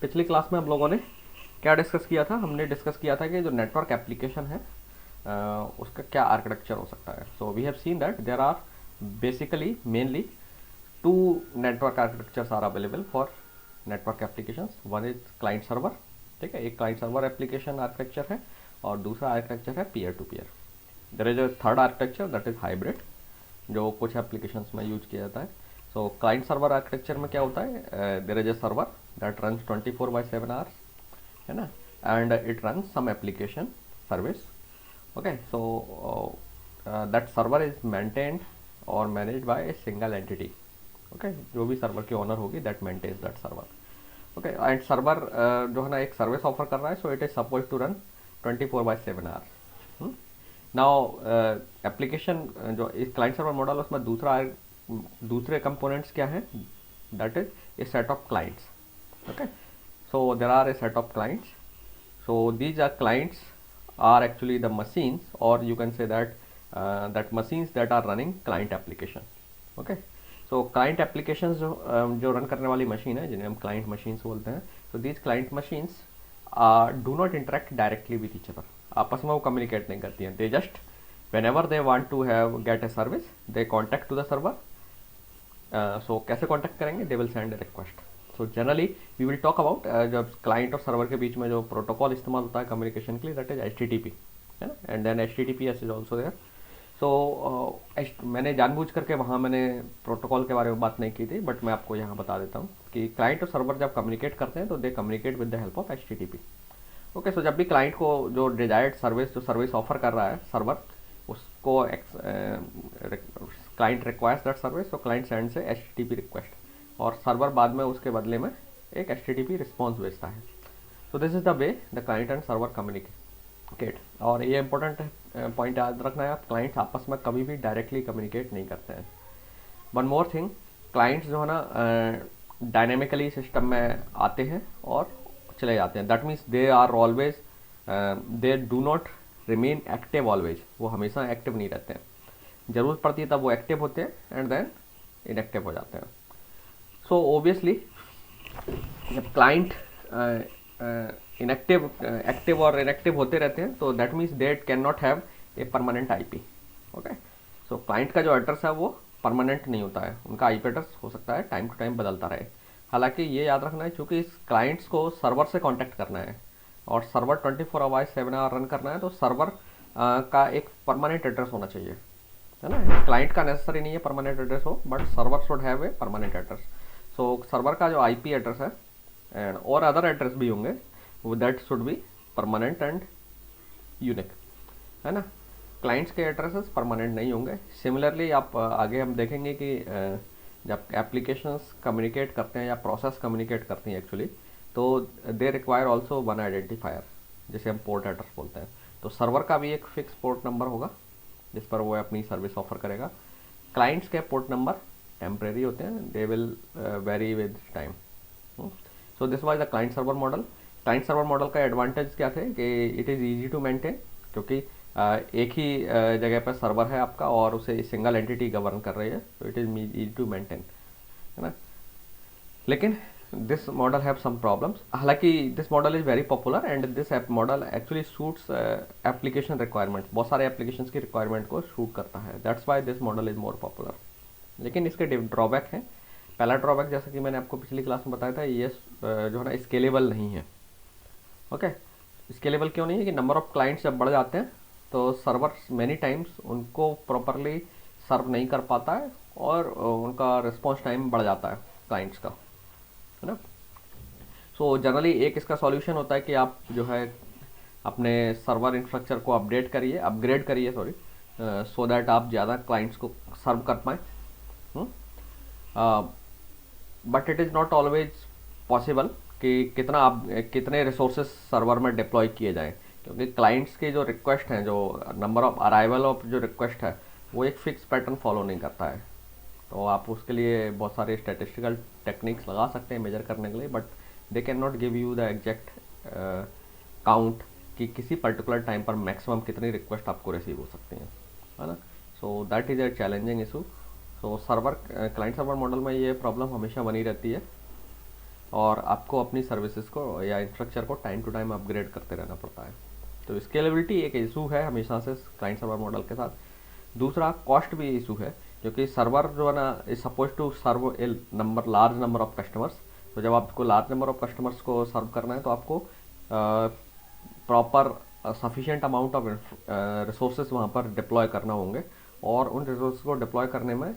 पिछली क्लास में हम लोगों ने क्या डिस्कस किया था? हमने डिस्कस किया था कि जो नेटवर्क एप्लीकेशन है उसका क्या आर्किटेक्चर हो सकता है. So we have seen that there are basically mainly two network architectures are available for network applications. One is client server, ठीक है, एक क्लाइंट सर्वर एप्लीकेशन आर्किटेक्चर है और दूसरा आर्किटेक्चर है peer to peer. There is a third architecture that is hybrid, जो कुछ applications में यूज किया जाता है. सो क्लाइंट सर्वर आर्किटेक्चर में क्या होता है? There is a server that runs 24/7 hours, है ना, and it runs some application service. Okay, so that server is maintained और managed by a single entity. Okay, जो भी सर्वर की ओनर होगी that maintains that server. Okay, and server जो है ना एक सर्विस ऑफर कर रहा है, so it is suppose to run 24/7 hours. Now application जो इस क्लाइंट सर्वर मॉडल उसमें दूसरे कंपोनेंट्स क्या हैं? That is a set of clients. Okay, so there are a set of clients. So these are clients are actually the machines, or you can say that that machines that are running client application. Okay, so client applications जो run करने वाली machine है जिन्हें हम client machines बोलते हैं. So these client machines do not interact directly with each other. आपस में वो communicate नहीं करती हैं. They just whenever they want to get a service, they contact to the server. So कैसे contact करेंगे? They will send a request. So generally we will talk about जब client और सर्वर के बीच में जो प्रोटोकॉल इस्तेमाल होता है कम्युनिकेशन के लिए, दैट इज HTTP, है ना, and then HTTPS is also there. So मैंने जानबूझ करके वहाँ मैंने प्रोटोकॉल के बारे में बात नहीं की थी, बट मैं आपको यहाँ बता देता हूँ कि क्लाइंट और सर्वर जब कम्युनिकेट करते हैं तो they communicate with the help of HTTP. Okay, so जब भी क्लाइंट को जो डिजायर्ड सर्विस जो सर्विस ऑफर कर रहा है सर्वर, उसको क्लाइंट रिक्वायर्स दैट सर्विस, तो client sends HTTP request और सर्वर बाद में उसके बदले में एक HTTP रिस्पॉन्स भेजता है. सो this is the way the client and server communicate. और ये इंपॉर्टेंट पॉइंट याद रखना है, आप क्लाइंट्स आपस में कभी भी डायरेक्टली कम्युनिकेट नहीं करते हैं. वन मोर थिंग, क्लाइंट्स जो है ना डायनेमिकली सिस्टम में आते हैं और चले जाते हैं. That means they are always, they do not remain active always. वो हमेशा एक्टिव नहीं रहते हैं. ज़रूरत पड़ती है तब वो एक्टिव होते हैं एंड देन इनएक्टिव हो जाते हैं. सो ओबियसली जब क्लाइंट एक्टिव और इनएक्टिव होते रहते हैं तो that means that can not have a permanent IP. Okay, so client का जो एड्रेस है वो परमानेंट नहीं होता है, उनका IP एड्रेस हो सकता है टाइम टू टाइम बदलता रहे. हालांकि ये याद रखना है क्योंकि इस क्लाइंट्स को सर्वर से कांटेक्ट करना है और सर्वर 24/7 आवर रन करना है, तो सर्वर का एक परमानेंट एड्रेस होना चाहिए, है ना. क्लाइंट का नेसेसरी नहीं है परमानेंट एड्रेस हो, but server should have a permanent address. So server का जो IP एड्रेस है एंड और अदर एड्रेस भी होंगे, वो that should be permanent and unique, है ना. क्लाइंट्स के एड्रेसेस परमानेंट नहीं होंगे. सिमिलरली आप आगे हम देखेंगे कि जब एप्लीकेशंस कम्युनिकेट करते हैं या प्रोसेस कम्युनिकेट करती हैं एक्चुअली, तो they require also one identifier जिसे हम पोर्ट एड्रेस बोलते हैं. तो सर्वर का भी एक फिक्स पोर्ट नंबर होगा जिस पर वो अपनी सर्विस ऑफर करेगा. क्लाइंट्स के पोर्ट नंबर टेम्परेरी होते हैं, they will vary with time. So this was the client server model. Client server model का एडवांटेज क्या थे कि it is easy to maintain, क्योंकि एक ही जगह पर सर्वर है आपका और उसे सिंगल एंटिटी गवर्न कर रही है, तो it is easy to maintain, है ना. लेकिन this model have some problems. हालांकि this model is very popular and this model actually suits application requirement. बहुत सारे एप्लीकेशंस की रिक्वायरमेंट को सूट करता है. That's why this model is more popular. लेकिन इसके ड्रॉबैक हैं. पहला ड्रॉबैक, जैसा कि मैंने आपको पिछली क्लास में बताया था, ये जो है ना स्केलेबल नहीं है. ओके, स्केलेबल क्यों नहीं है कि नंबर ऑफ क्लाइंट्स जब बढ़ जाते हैं तो सर्वर मैनी टाइम्स उनको प्रॉपरली सर्व नहीं कर पाता है और उनका रिस्पॉन्स टाइम बढ़ जाता है क्लाइंट्स का, है ना. सो जनरली एक इसका सॉल्यूशन होता है कि आप जो है अपने सर्वर इंफ्रास्ट्रक्चर को अपग्रेड करिए सो दैट आप ज़्यादा क्लाइंट्स को सर्व कर पाएँ. But it is not always possible कि कितने रिसोर्सेज सर्वर में डिप्लॉय किए जाएं, क्योंकि क्लाइंट्स के जो रिक्वेस्ट हैं, जो नंबर ऑफ अराइवल ऑफ जो रिक्वेस्ट है, वो एक फिक्स पैटर्न फॉलो नहीं करता है. तो आप उसके लिए बहुत सारे स्टैटिस्टिकल टेक्निक्स लगा सकते हैं मेजर करने के लिए, but they can not give you the exact count कि किसी पर्टिकुलर टाइम पर मैक्सिमम कितनी रिक्वेस्ट आपको रिसीव हो सकती हैं, है ना. So that is a challenging issue. तो क्लाइंट सर्वर मॉडल में ये प्रॉब्लम हमेशा बनी रहती है. और आपको अपनी सर्विसेज को या इंफ्रास्ट्रक्चर को टाइम टू टाइम अपग्रेड करते रहना पड़ता है। तो स्केलेबिलिटी एक इशू है हमेशा से क्लाइंट सर्वर मॉडल के साथ। दूसरा कॉस्ट भी इशू है, क्योंकि सर्वर जो है ना is suppose to serve a large number of customers. तो जब आपको लार्ज नंबर ऑफ कस्टमर्स को सर्व करना है तो आपको proper sufficient amount of resources वहाँ पर डिप्लॉय करना होंगे, और उन रिसोर्स को डिप्लॉय करने में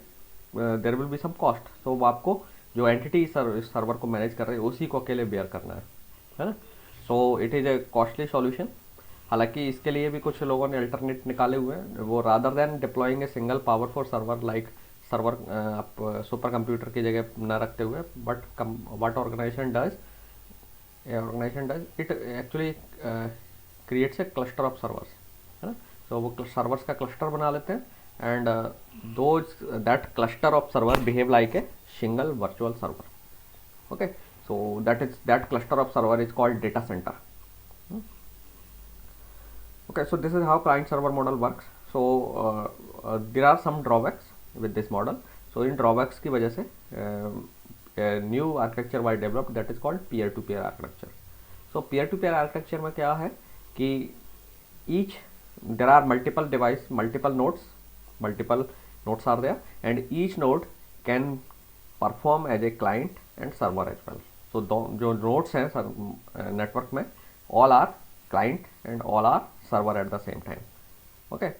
there will be some cost. तो वो आपको जो एंटिटी सर्वर को मैनेज कर रही है उसी को अकेले बेयर करना है ना। So it is a costly solution. हालांकि इसके लिए भी कुछ लोगों ने अल्टरनेट निकाले हुए हैं। वो rather than deploying a single power for server like server आप सुपर कंप्यूटर की जगह न रखते हुए, but what organisation does it actually creates a cluster of servers, है ना। तो वो सर्वर्स का क्लस्टर बना लेते हैं, and those that cluster of server behave like a single virtual server. Okay, so that cluster of server is called data center. Okay, so this is how client server model works. So there are some drawbacks with this model. So in drawbacks की वजह से a new architecture was developed that is called peer to peer architecture. So peer to peer architecture में क्या है कि there are multiple nodes are there, and each node can perform as a client and server as well. So जो nodes हैं network में all are client and all are server at the same time. Okay,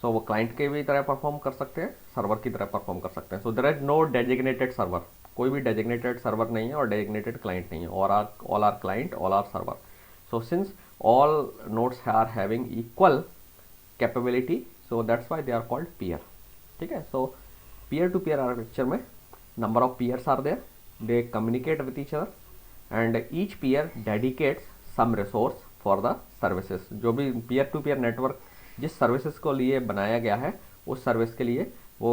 so वो client के भी तरह perform कर सकते हैं, सर्वर की तरह परफॉर्म कर सकते हैं. So there is no designated server, कोई भी designated server नहीं है और designated client नहीं है, all are client, all are server. So since all nodes are having equal capability, so that's why they are called peer. ठीक है. So peer to peer architecture में number of peers are there, they communicate with each other, and each peer dedicates some resource for the services. जो भी peer to peer network जिस services को लिए बनाया गया है उस सर्विस के लिए वो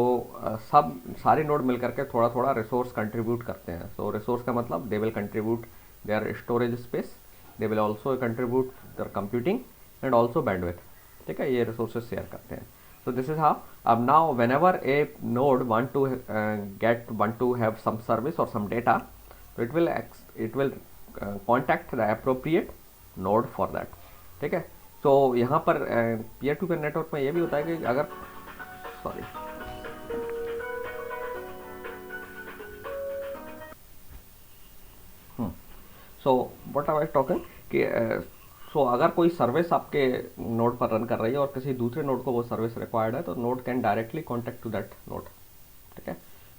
सब सारे नोड मिलकर के थोड़ा थोड़ा रिसोर्स कंट्रीब्यूट करते हैं. सो रिसोर्स का मतलब they will contribute their storage space, they will also contribute their computing and also bandwidth. ठीक है, ये रिसोर्सेज शेयर करते हैं. So this is how. Now whenever a node want to have some service or some data, so it will contact the appropriate node for that. ठीक है. तो यहाँ पर peer to peer नेटवर्क में ये भी होता है कि अगर so what I was talking कि सो अगर कोई सर्विस आपके नोड पर रन कर रही है और किसी दूसरे नोड को वो सर्विस रिक्वायर्ड है तो node can directly contact to that node. ठीक है.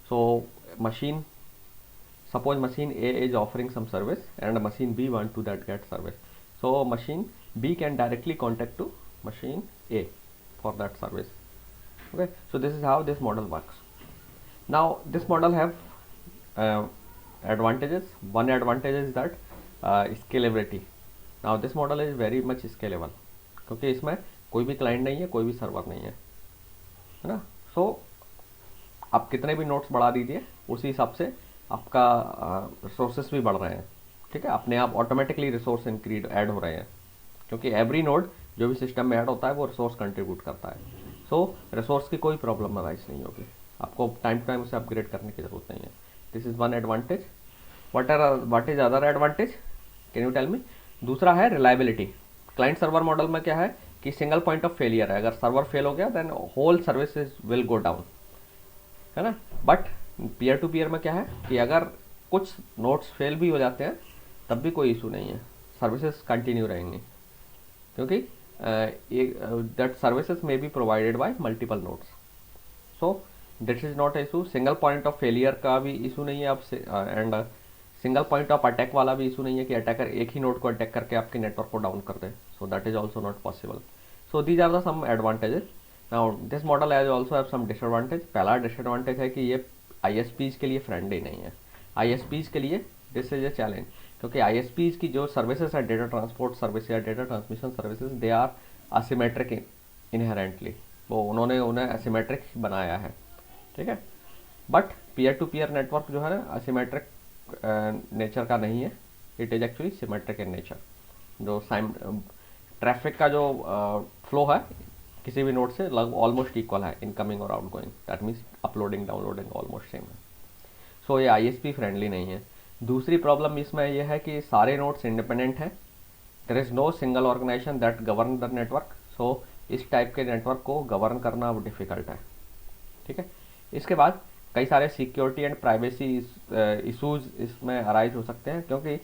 So suppose machine A is offering some service and machine B want to that get service. So machine B can directly contact to machine A for that service. Okay, so this is how this model works. Now this model have advantages. One advantage is that scalability. Now this model is very much scalable क्योंकि इसमें कोई भी client नहीं है, कोई भी server नहीं है ना. सो आप कितने भी नोड्स बढ़ा दीजिए उसी हिसाब से आपका रिसोर्सेस भी बढ़ रहे हैं. ठीक है, अपने आप ऑटोमेटिकली रिसोर्स इंक्रीज ऐड हो रहे हैं क्योंकि एवरी नोड जो भी सिस्टम में ऐड होता है वो रिसोर्स कंट्रीब्यूट करता है. सो रिसोर्स की कोई प्रॉब्लम अराइज नहीं होगी, आपको टाइम टू टाइम उसे अपग्रेड करने की जरूरत नहीं है. This is one advantage. What is other advantage, can you tell me? दूसरा है रिलायबिलिटी. क्लाइंट सर्वर मॉडल में क्या है कि सिंगल पॉइंट ऑफ फेलियर है, अगर सर्वर फेल हो गया then whole services will go down, है ना. बट पीयर टू पीयर में क्या है कि अगर कुछ नोड्स फेल भी हो जाते हैं तब भी कोई इशू नहीं है, सर्विसेज कंटिन्यू रहेंगी क्योंकि that services may be provided by multiple nodes. So this is not issue. Single point of failure का भी इशू नहीं है आपसे, and single point of attack वाला भी इशू नहीं है कि अटैकर एक ही नोड को अटैक करके आपके नेटवर्क को डाउन कर दे. So that is also not possible. So these are the some advantages. Now this model as also have some disadvantage. पहला डिसएडवांटेज है कि ये ISPs के लिए फ्रेंडली नहीं है. ISPs के लिए दिस इज ए चैलेंज क्योंकि ISPs की जो सर्विसेज है, डेटा ट्रांसपोर्ट सर्विस या data transmission services, they are asymmetric inherently. वो उन्होंने उन्हें असिमेट्रिक बनाया है. ठीक है. But peer to peer network जो है ना असिमेट्रिक नेचर का नहीं है, it is actually symmetric in nature. जो ट्रैफिक का जो फ्लो है किसी भी नोड से लगभग ऑलमोस्ट इक्वल है, इनकमिंग और outgoing. That means uploading downloading almost same है. सो ये ISP फ्रेंडली नहीं है. दूसरी प्रॉब्लम इसमें यह है कि सारे नोड्स इंडिपेंडेंट हैं, there is no single organization that govern the network, so इस टाइप के नेटवर्क को गवर्न करना अब डिफ़िकल्ट है। ठीक है, इसके बाद कई सारे सिक्योरिटी एंड प्राइवेसी इश्यूज इसमें अराइज हो सकते हैं, क्योंकि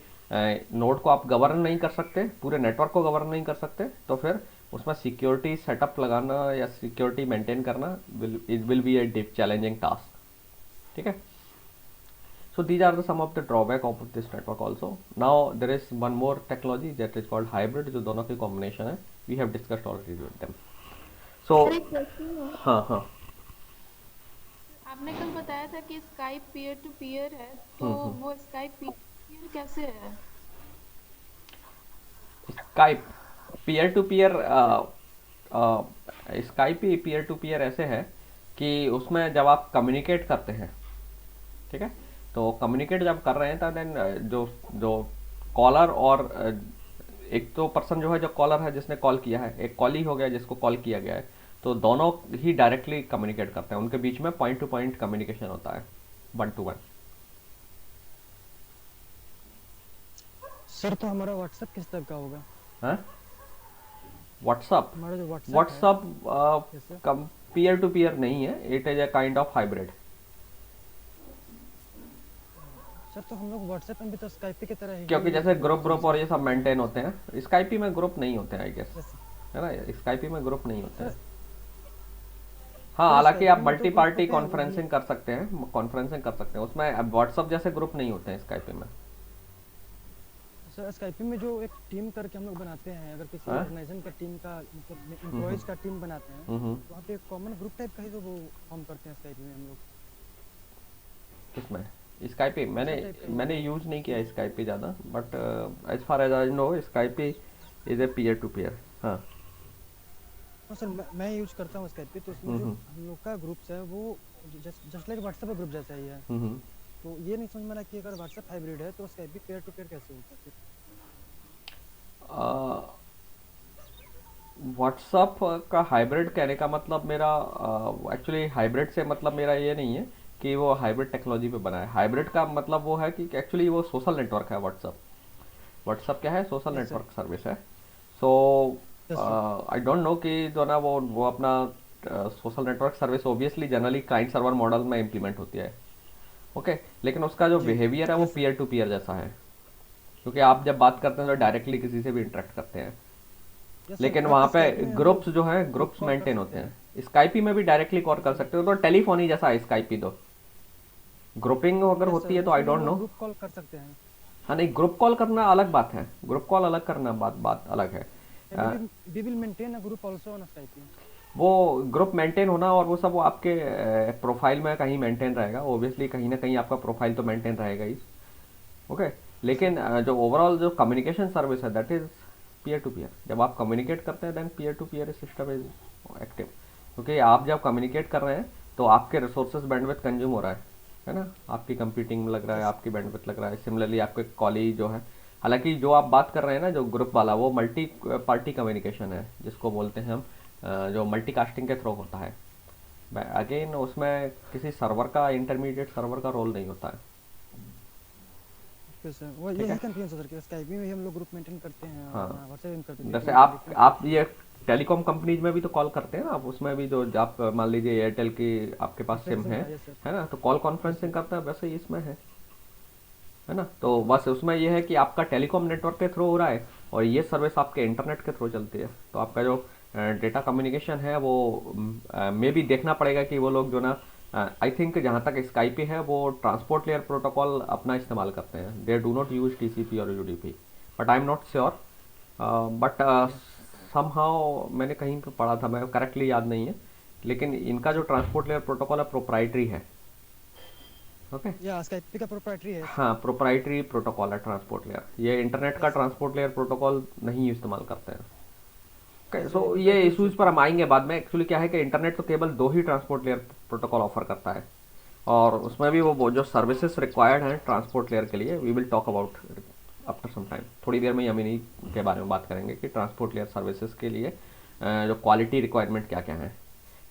नोड को आप गवर्न नहीं कर सकते, पूरे नेटवर्क को गवर्न नहीं कर सकते, तो फिर उसमें सिक्योरिटी सेटअप लगाना या सिक्योरिटी मेंटेन करना will be a deep challenging task. ठीक है, so these are the some of the drawback of this network also. Now there is one more technology that is called hybrid, जो दोनों की combination है, we have discussed already with them. So sir एक question है। हाँ हाँ। आपने कल बताया था कि स्काइप पीयर टू पीयर है, तो हम्म। वो स्काइप पीयर टू पीयर कैसे है? Skype peer to peer, Skype ही पीयर टू पीयर ऐसे है कि उसमें जब आप कम्युनिकेट करते हैं, ठीक है, तो कम्युनिकेट जब कर रहे हैं तो देन जो जो कॉलर और एक तो पर्सन जो है, जो कॉलर है जिसने कॉल किया है, एक कॉल ही हो गया जिसको कॉल किया गया है, तो दोनों ही डायरेक्टली कम्युनिकेट करते हैं, उनके बीच में पॉइंट टू पॉइंट कम्युनिकेशन होता है, वन टू वन। सर तो हमारा व्हाट्सएप किस टाइप का होगा? हाँ, व्हाट्सअप, हमारा जो व्हाट्सएप है व्हाट्सअप जैसे, कम पीयर टू पीयर नहीं है, it is a kind of hybrid. Sir तो हम लोग व्हाट्सएप में भी तो स्काइप की तरह क्योंकि ही जैसे ग्रुप ग्रुप और सर्विसेज ये सब प्रोवाइड मेंटेन करते होते हैं, स्काइपी में ग्रुप नहीं होते हैं आई गेस, हैं जैसे। है ना, स्काइपी में ग्रुप नहीं होते सर हैं। हाँ, सर हालांकि आप स्काइपी में जो मल्टी ग्रुप पार्टी होते हैं वो कॉन्फ्रेंसिंग कर सकते हैं, कॉन्फ्रेंसिंग कर सकते हैं उसमें, अब व्हाट्सअप जैसे ग्रुप नहीं होते हैं स्काइपी में। सर स्काइपी में जो एक टीम करके हम लोग बनाते हैं, अगर किसी हाँ। ऑर्गेनाइजेशन का टीम का मतलब एम्प्लॉयज का टीम बनाते हैं, हम्म। तो वहाँ पे एक कॉमन ग्रुप टाइप का ही तो वो फॉर्म करते हैं स्काइपी में हम लोग। किसमें? स्काइपी मैंने उसी टाइप का ही मैंने है। यूज़ नहीं किया स्काइपी ज़्यादा, but as far as I know Skype is a peer to peer. हाँ। हाँ सर, मैं यूज करता हूँ स्काइपी, तो उसमें जो हम्म। हम लोग का ग्रुप्स है वो जस्ट लाइक व्हाट्सएप का ग्रुप जैसा ही है। हम्म। तो ये नहीं समझ में आ रहा कि अगर व्हाट्सएप हाइब्रिड है तो स्काइपी पेयर टू पेयर कैसे होता है फिर? व्हाट्सअप का हाइब्रिड कहने का मतलब मेरा, एक्चुअली हाइब्रिड से मतलब मेरा ये नहीं है कि वो हाइब्रिड टेक्नोलॉजी पे बना है। हाइब्रिड का मतलब वो है कि एक्चुअली वो सोशल नेटवर्क है व्हाट्सअप। व्हाट्सअप क्या है? Social yes sir. Network service है। So yes sir. I don't know कि जो ना वो अपना social network service obviously generally client server model में इम्प्लीमेंट होती है, ओके, लेकिन उसका जो जी। बिहेवियर है वो yes sir. Peer to peer जैसा है, क्योंकि आप जब बात करते हैं तो डायरेक्टली किसी से भी इंटरेक्ट करते हैं, यस सर, लेकिन बट वहाँ पे स्काइपी में हम ग्रुप्स लोग जो हैं, ग्रुप ग्रुप्स कॉल कर मेंटेन सकते होते हैं। हैं। स्काइपी में भी डायरेक्टली कॉल कर यस सर। सकते हो, तो टेलीफोनी जैसा है स्काइपी तो। ग्रुपिंग अगर यस होती सर, है तो आई उसमें हम डोंट लोग नो। ग्रुप कॉल कर सकते हैं। हाँ नहीं, ग्रुप कॉल करना अलग बात है, ग्रुप कॉल अलग करना बात बात अलग है। We uh, will we will maintain a group also on Skype. वो ग्रुप मेंटेन होना और वो सब वो आपके प्रोफाइल में कहीं मेंटेन रहेगा, ओबियसली कहीं ना कहीं आपका प्रोफाइल तो मेंटेन रहेगा ही, ओके। Yes sir. लेकिन जो ओवरऑल जो कम्युनिकेशन सर्विस है that is peer to peer. जब आप कम्युनिकेट करते हैं then peer to peer system is active, क्योंकि आप जब कम्युनिकेट कर रहे हैं तो आपके रिसोर्सेज बैंडविड्थ कंज्यूम हो रहा है ना, आपकी कंप्यूटिंग में लग रहा है, यस। आपकी बैंडविड्थ लग रहा है, सिमिलरली आपके कॉली जो है। हालांकि जो आप बात कर रहे हैं ना, जो ग्रुप वाला, वो मल्टी पार्टी कम्युनिकेशन है जिसको बोलते हैं हम, जो मल्टीकास्टिंग के थ्रू होता है। अगेन उसमें किसी सर्वर का, इंटरमीडिएट सर्वर का रोल नहीं होता है, ओके सर, वो ठीक यही है। कंफ्यूजन सर कि स्काइपी में ही हम लोग ग्रुप मेंटेन करते हैं और हाँ, अपना व्हाट्सएप में करते हैं, जैसे लेकिन आप डिफरेंट टाइप आप के ये हैं। टेलीकॉम कंपनीज में भी तो कॉल करते हैं ना, आप उसमें भी जो आप मान लीजिए एयरटेल की आपके पास सिम कॉन्फ्रेंसिंग का, यस सर। है ना, तो कॉल यस कॉन्फ्रेंसिंग सर। करता है, वैसे ही इसमें है ना। तो बस उसमें ये है कि आपका टेलीकॉम नेटवर्क के थ्रू हो रहा है और ये सर्विस आपके इंटरनेट के थ्रू चलती है, तो आपका जो डेटा कम्युनिकेशन है वो मे भी देखना पड़ेगा कि वो लोग जो ना, आई थिंक जहाँ तक स्काइपी है वो ट्रांसपोर्ट लेयर प्रोटोकॉल अपना इस्तेमाल करते हैं, they do not use TCP और UDP, but I am not sure, but okay. Somehow मैंने कहीं पे पढ़ा था, मैं करेक्टली याद नहीं है, लेकिन इनका जो जी। ट्रांसपोर्ट लेयर प्रोटोकॉल है प्रोप्राइटरी है, ओके। या स्काइपी का प्रोप्राइटरी है। हाँ, प्रोप्राइटरी प्रोटोकॉल है ट्रांसपोर्ट लेयर, ये इंटरनेट का yes sir. Transport layer protocol नहीं इस्तेमाल करते हैं, ओके। यस सो सर, ये ये प्रोप्राइटरी यूज इश्यूज पर होता हम है। आएंगे बाद में। एक्चुअली क्या है कि इंटरनेट तो केवल दो ही ट्रांसपोर्ट लेयर प्रोटोकॉल ऑफर करता है, और उसमें भी वो जो सर्विसेज रिक्वायर्ड हैं ट्रांसपोर्ट लेयर के लिए, we will talk about after some time. थोड़ी देर में ही हम इन्हीं के बारे में बात करेंगे कि ट्रांसपोर्ट लेयर सर्विसेज के लिए जो क्वालिटी रिक्वायरमेंट क्या क्या है,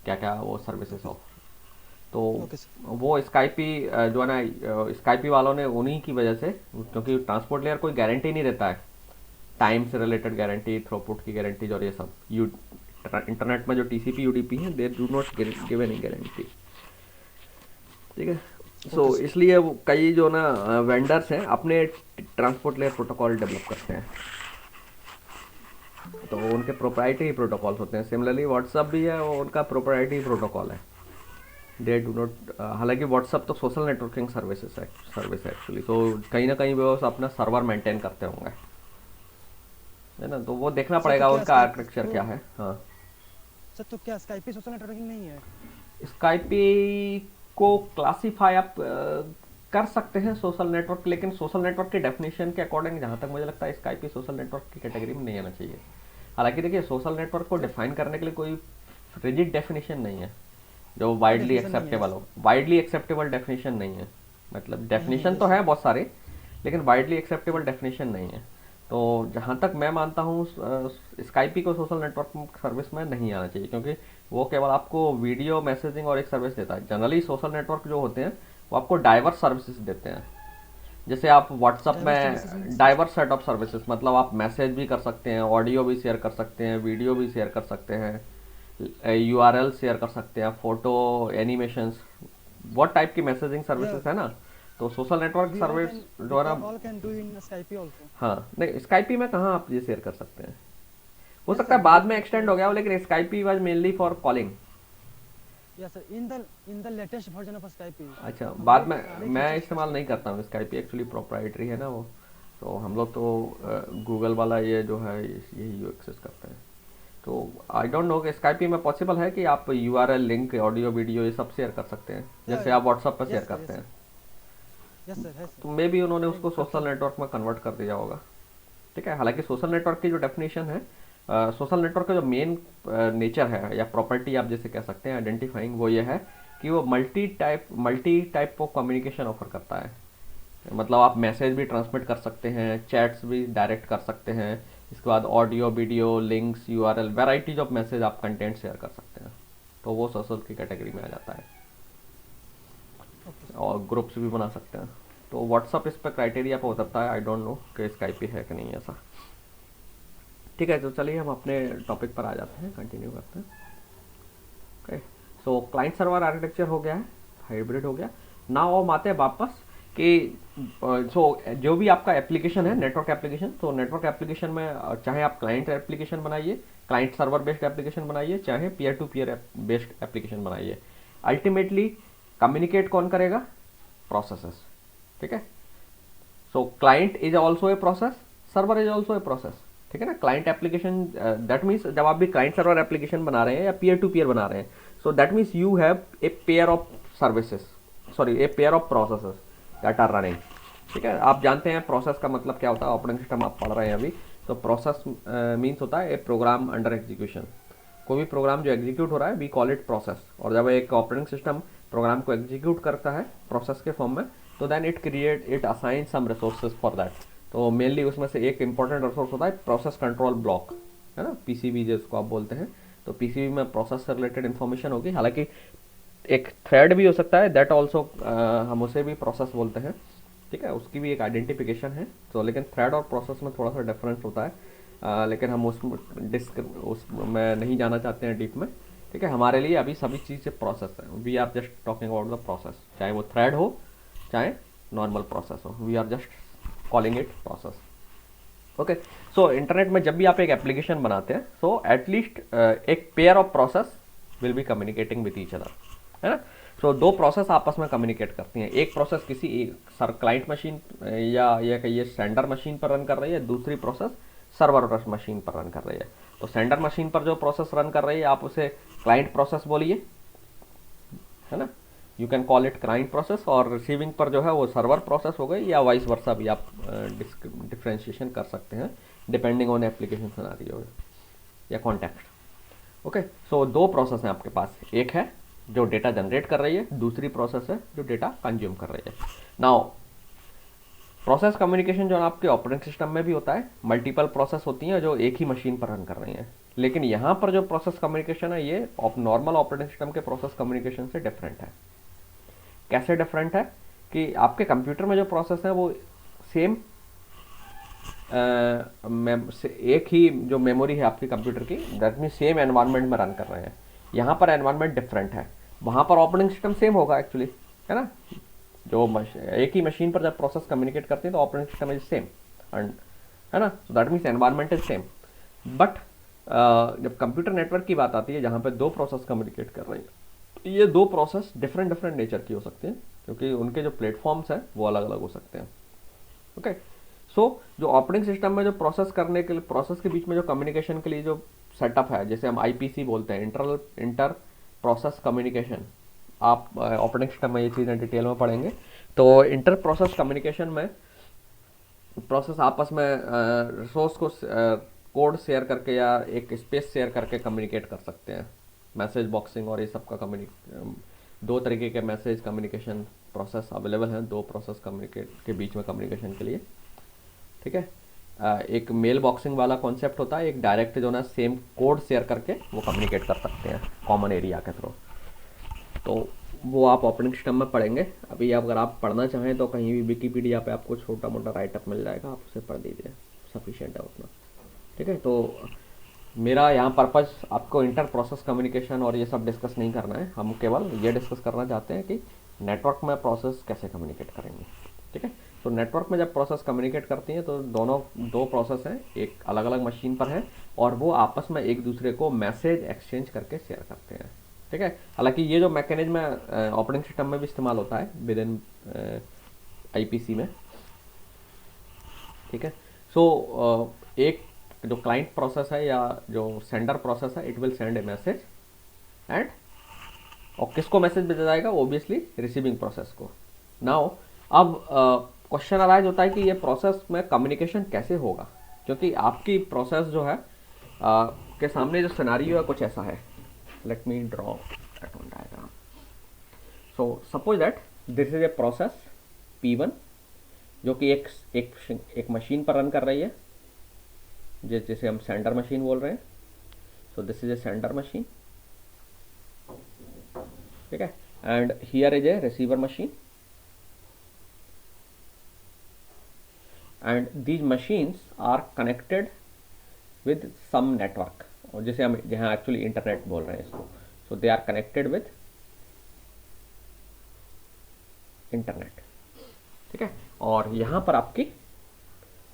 क्या क्या वो सर्विसेज ओके। ऑफ। तो ओके सर। वो स्काईपी जो है ना, स्काईपी वालों ने उन्हीं की वजह से, क्योंकि ट्रांसपोर्ट लेयर कोई गारंटी नहीं देता है, टाइम से रिलेटेड गारंटी, थ्रूपुट की गारंटीज और ये सब, यू इंटरनेट में जो टीसीपी यूडीपी है दे do not give any guarantee. ठीक है। So okay sir. इसलिए वो कई जो ना वेंडर्स हैं अपने ट्रांसपोर्ट लेयर प्रोटोकॉल डेवलप करते हैं, तो उनके प्रोप्राइटरी प्रोटोकॉल्स होते हैं। सिमिलरली व्हाट्सअप भी है, वो उनका प्रोप्राइटरी प्रोटोकॉल है, दे डू नॉट। हालांकि व्हाट्सअप तो सोशल नेटवर्किंग सर्विस है एक्चुअली, तो कहीं ना कहीं वो अपना सर्वर मेंटेन करते होंगे, है ना, तो वो देखना सर तो पड़ेगा क्या उनका स्काइप आर्किटेक्चर तो क्या है। हाँ, सर तो क्या स्काइपी सोशल नेटवर्किंग नहीं है? स्काईपी को क्लासीफाई आप कर सकते हैं सोशल नेटवर्क, लेकिन सोशल नेटवर्क की डेफिनेशन के अकॉर्डिंग जहाँ तक मुझे लगता है स्काईपी सोशल नेटवर्क की कैटेगरी में नहीं आना चाहिए। हालांकि देखिए, सोशल नेटवर्क को तो डिफाइन करने के लिए कोई रिजिड डेफिनेशन नहीं है जो वाइडली डेफिनेशन नहीं है एक्सेप्टेबल हो, वाइडली एक्सेप्टेबल डेफिनेशन नहीं है। मतलब डेफिनेशन तो यस है सर। बहुत सारे, लेकिन वाइडली एक्सेप्टेबल डेफिनेशन नहीं है। तो जहाँ तक मैं मानता हूँ, स्काईपी को सोशल नेटवर्क सर्विस में नहीं आना चाहिए, क्योंकि वो केवल आपको वीडियो मैसेजिंग और एक सर्विस देता है। जनरली सोशल नेटवर्क जो होते हैं वो आपको डाइवर्स सर्विसेज देते हैं। जैसे आप व्हाट्सअप डाइवर्स सर्विसेज इन में डाइवर्स सेट ऑफ सर्विसेज, मतलब आप मैसेज भी कर सकते हैं, ऑडियो भी शेयर कर सकते हैं, वीडियो भी शेयर कर सकते हैं, यूआरएल शेयर कर सकते हैं, फोटो, एनिमेशंस, बहुत टाइप की मैसेजिंग या सर्विसेज है ना। तो सोशल नेटवर्क सर्विस जो है ना, we all can do in Skype also. हाँ नहीं, स्काईपी में कहाँ आप ये शेयर कर सकते हैं, हो यस सकता है सर बाद बट में एक्सटेंड हो गया हो, लेकिन SciPy was mainly for calling. Yes sir in the latest version of स्काइपी अच्छा, हम बाद लोग में सारे मैं फीचर्स इस्तेमाल नहीं करता हूँ स्काईपी, एक्चुअली प्रोप्राइटरी है ना वो, तो हम लोग तो गूगल वाला ये जो है यही एक्सेस करते हैं। तो आई डोंट नो कि स्काईपी में पॉसिबल है कि आप यूआरएल, लिंक, ऑडियो, वीडियो ये सब शेयर कर सकते हैं या जैसे आप व्हाट्सएप पर शेयर यस सर करते यस हैं। सर यस सर है तो मे बी उन्होंने सर उसको कर सोशल सकते नेटवर्क में कन्वर्ट कर दिया होगा। ठीक है। हालांकि सोशल नेटवर्क की जो डेफिनेशन है, सोशल नेटवर्क का जो मेन नेचर है या प्रॉपर्टी आप जैसे कह सकते हैं आइडेंटिफाइंग, वो ये है कि वो multi type of communication offer करता है। मतलब आप मैसेज भी ट्रांसमिट कर सकते हैं, चैट्स भी डायरेक्ट कर सकते हैं, इसके बाद audio, video, links, URL, varieties of message आप कंटेंट शेयर कर सकते हैं, तो वो सोशल की कैटेगरी में आ जाता है। ओके और ग्रुप्स भी बना सकते हैं। तो व्हाट्सअप इस पर क्राइटेरिया पर उतरता है, आई डोंट नो कि स्काईपी है कि नहीं ऐसा। ठीक है, तो चलिए हम अपने टॉपिक पर आ जाते हैं, कंटिन्यू करते हैं। Okay, so client server architecture हो गया है, हाइब्रिड हो गया। नाउ हम आते हैं वापस कि जो भी आपका एप्लीकेशन है, नेटवर्क एप्लीकेशन, तो नेटवर्क एप्लीकेशन में चाहे आप क्लाइंट एप्लीकेशन बनाइए, क्लाइंट सर्वर बेस्ड एप्लीकेशन बनाइए, चाहे peer to peer based application बनाइए, अल्टीमेटली कम्युनिकेट कौन करेगा? प्रोसेसेस। ठीक है। So client is also a process, server is also a process. ठीक है ना। क्लाइंट एप्लीकेशन, दैट मीन्स जब आप भी क्लाइंट सर्वर एप्लीकेशन बना रहे हैं या पीयर टू पीयर बना रहे हैं, so that means you have a pair of services, sorry a pair of processes that are running. ठीक है। आप जानते हैं प्रोसेस का मतलब क्या होता है, ऑपरेटिंग सिस्टम आप पढ़ रहे हैं अभी, तो प्रोसेस मीन्स होता है ए प्रोग्राम अंडर एग्जीक्यूशन। कोई भी प्रोग्राम जो एग्जीक्यूट हो रहा है, वी कॉल इट प्रोसेस। और जब एक ऑपरेटिंग सिस्टम प्रोग्राम को एग्जीक्यूट करता है प्रोसेस के फॉर्म में, तो then it assign some resources for that. तो मेनली उसमें से एक इंपॉर्टेंट रिसोर्स होता है प्रोसेस कंट्रोल ब्लॉक, है ना, पीसीबी जिसको आप बोलते हैं। तो पीसीबी में प्रोसेस से रिलेटेड इन्फॉर्मेशन होगी। हालांकि एक थ्रेड भी हो सकता है, दैट ऑल्सो हम उसे भी प्रोसेस बोलते हैं। ठीक है, उसकी भी एक आइडेंटिफिकेशन है। तो लेकिन थ्रेड और प्रोसेस में थोड़ा सा डिफरेंस होता है, लेकिन हम उसमें नहीं जाना चाहते हैं डीप में। ठीक है, हमारे लिए अभी सभी चीज़ें प्रोसेस है। We are just talking about the process, चाहे वो थ्रेड हो चाहे नॉर्मल प्रोसेस हो, we are just calling it process. Okay, so internet में जब भी आप एक एप्लीकेशन बनाते हैं, सो एटलीस्ट एक pair of process will be communicating with each other, है ना। सो दो प्रोसेस आपस में कम्युनिकेट करती हैं। एक प्रोसेस किसी एक क्लाइंट मशीन या ये कहिए सेंडर मशीन पर रन कर रही है, दूसरी प्रोसेस सर्वर मशीन पर रन कर रही है। तो सेंडर मशीन पर जो प्रोसेस रन कर रही है, आप उसे क्लाइंट प्रोसेस बोलिए, है ना, you can call it client process. और रिसीविंग पर जो है वो सर्वर प्रोसेस हो गई, या वाइस वर्सा भी आप डिफ्रेंशिएशन कर सकते हैं डिपेंडिंग ऑन एप्लीकेशन सिनेरियो या कॉन्टेक्स्ट। ओके, सो दो प्रोसेस हैं आपके पास, एक है जो डेटा जनरेट कर रही है, दूसरी प्रोसेस है जो डेटा कंज्यूम कर रही है। नाउ प्रोसेस कम्युनिकेशन जो आपके ऑपरेटिंग सिस्टम में भी होता है, मल्टीपल प्रोसेस होती हैं जो एक ही मशीन पर रन कर रही हैं। लेकिन यहाँ पर जो प्रोसेस कम्युनिकेशन है, ये नॉर्मल ऑपरेटिंग सिस्टम के प्रोसेस कम्युनिकेशन से डिफरेंट है। कैसे डिफरेंट है कि आपके कंप्यूटर में जो प्रोसेस है वो सेम एक ही जो मेमोरी है आपके कंप्यूटर की, दैट मीन सेम एनवायरनमेंट में रन कर रहे हैं। यहाँ पर एनवायरनमेंट डिफरेंट है, वहाँ पर ऑपरेटिंग सिस्टम सेम होगा एक्चुअली, है ना। एक ही मशीन पर जब प्रोसेस कम्युनिकेट करती है तो operating system is same, and है ना, सो that means environment is same. But जब कंप्यूटर नेटवर्क की बात आती है जहाँ पे दो प्रोसेस कम्युनिकेट कर रही है, ये दो प्रोसेस डिफरेंट डिफरेंट नेचर की हो सकती हैं, क्योंकि उनके जो प्लेटफॉर्म्स हैं वो अलग अलग हो सकते हैं। ओके, सो जो ऑपरेटिंग सिस्टम में जो प्रोसेस करने के लिए, प्रोसेस के बीच में जो कम्युनिकेशन के लिए जो सेटअप है, जैसे हम आईपीसी बोलते हैं, इंटर प्रोसेस कम्युनिकेशन, आप ऑपरेटिंग सिस्टम में ये चीज़ें डिटेल में पढ़ेंगे। तो इंटर प्रोसेस कम्युनिकेशन में प्रोसेस आपस में रिसोर्स को कोड शेयर करके या एक स्पेस शेयर करके कम्युनिकेट कर सकते हैं। मैसेज बॉक्सिंग और ये सब का दो तरीके के मैसेज कम्युनिकेशन प्रोसेस अवेलेबल हैं, दो प्रोसेस कम्युनिकेट के बीच में कम्युनिकेशन के लिए, ठीक है। एक मेल बॉक्सिंग वाला कॉन्सेप्ट होता है, एक डायरेक्ट जो ना सेम कोड शेयर करके वो कम्युनिकेट कर सकते हैं कॉमन एरिया के थ्रू। तो वो आप ऑपरेटिंग सिस्टम में पढ़ेंगे। अभी अगर आप पढ़ना चाहें तो कहीं भी विकीपीडिया पे आपको छोटा मोटा राइटअप मिल जाएगा, आप उसे पढ़ लीजिए, सफिशिएंट है उतना, ठीक है। तो मेरा यहाँ पर्पज़ आपको इंटर प्रोसेस कम्युनिकेशन और ये सब डिस्कस नहीं करना है, हम केवल ये डिस्कस करना चाहते हैं कि नेटवर्क में प्रोसेस कैसे कम्युनिकेट करेंगे, ठीक है। तो नेटवर्क में जब प्रोसेस कम्युनिकेट करती हैं तो दो प्रोसेस हैं, एक अलग अलग मशीन पर है और वो आपस में एक दूसरे को मैसेज एक्सचेंज करके शेयर करते हैं, ठीक है। हालांकि ये जो मैकेनिज्म है ऑपरेटिंग सिस्टम में भी इस्तेमाल होता है विद इन आईपीसी में, ठीक है। सो एक जो क्लाइंट प्रोसेस है या जो सेंडर प्रोसेस है, it will send A message and, और किसको मैसेज भेजा जाएगा, ओबियसली रिसीविंग प्रोसेस को। नाउ अब क्वेश्चन अराइज होता है कि ये प्रोसेस में कम्युनिकेशन कैसे होगा, क्योंकि आपकी प्रोसेस जो है के सामने जो सिनेरियो है कुछ ऐसा है। Let me draw that one diagram. So suppose that this is a process P1 जो कि एक मशीन पर रन कर रही है, जैसे हम सेंडर मशीन बोल रहे हैं। So this is a sender machine, ठीक है, and here is a receiver machine, and these machines are connected with some network, और जैसे हम जहाँ एक्चुअली इंटरनेट बोल रहे हैं इसको, so they are connected with internet, ठीक है। और यहाँ पर आपकी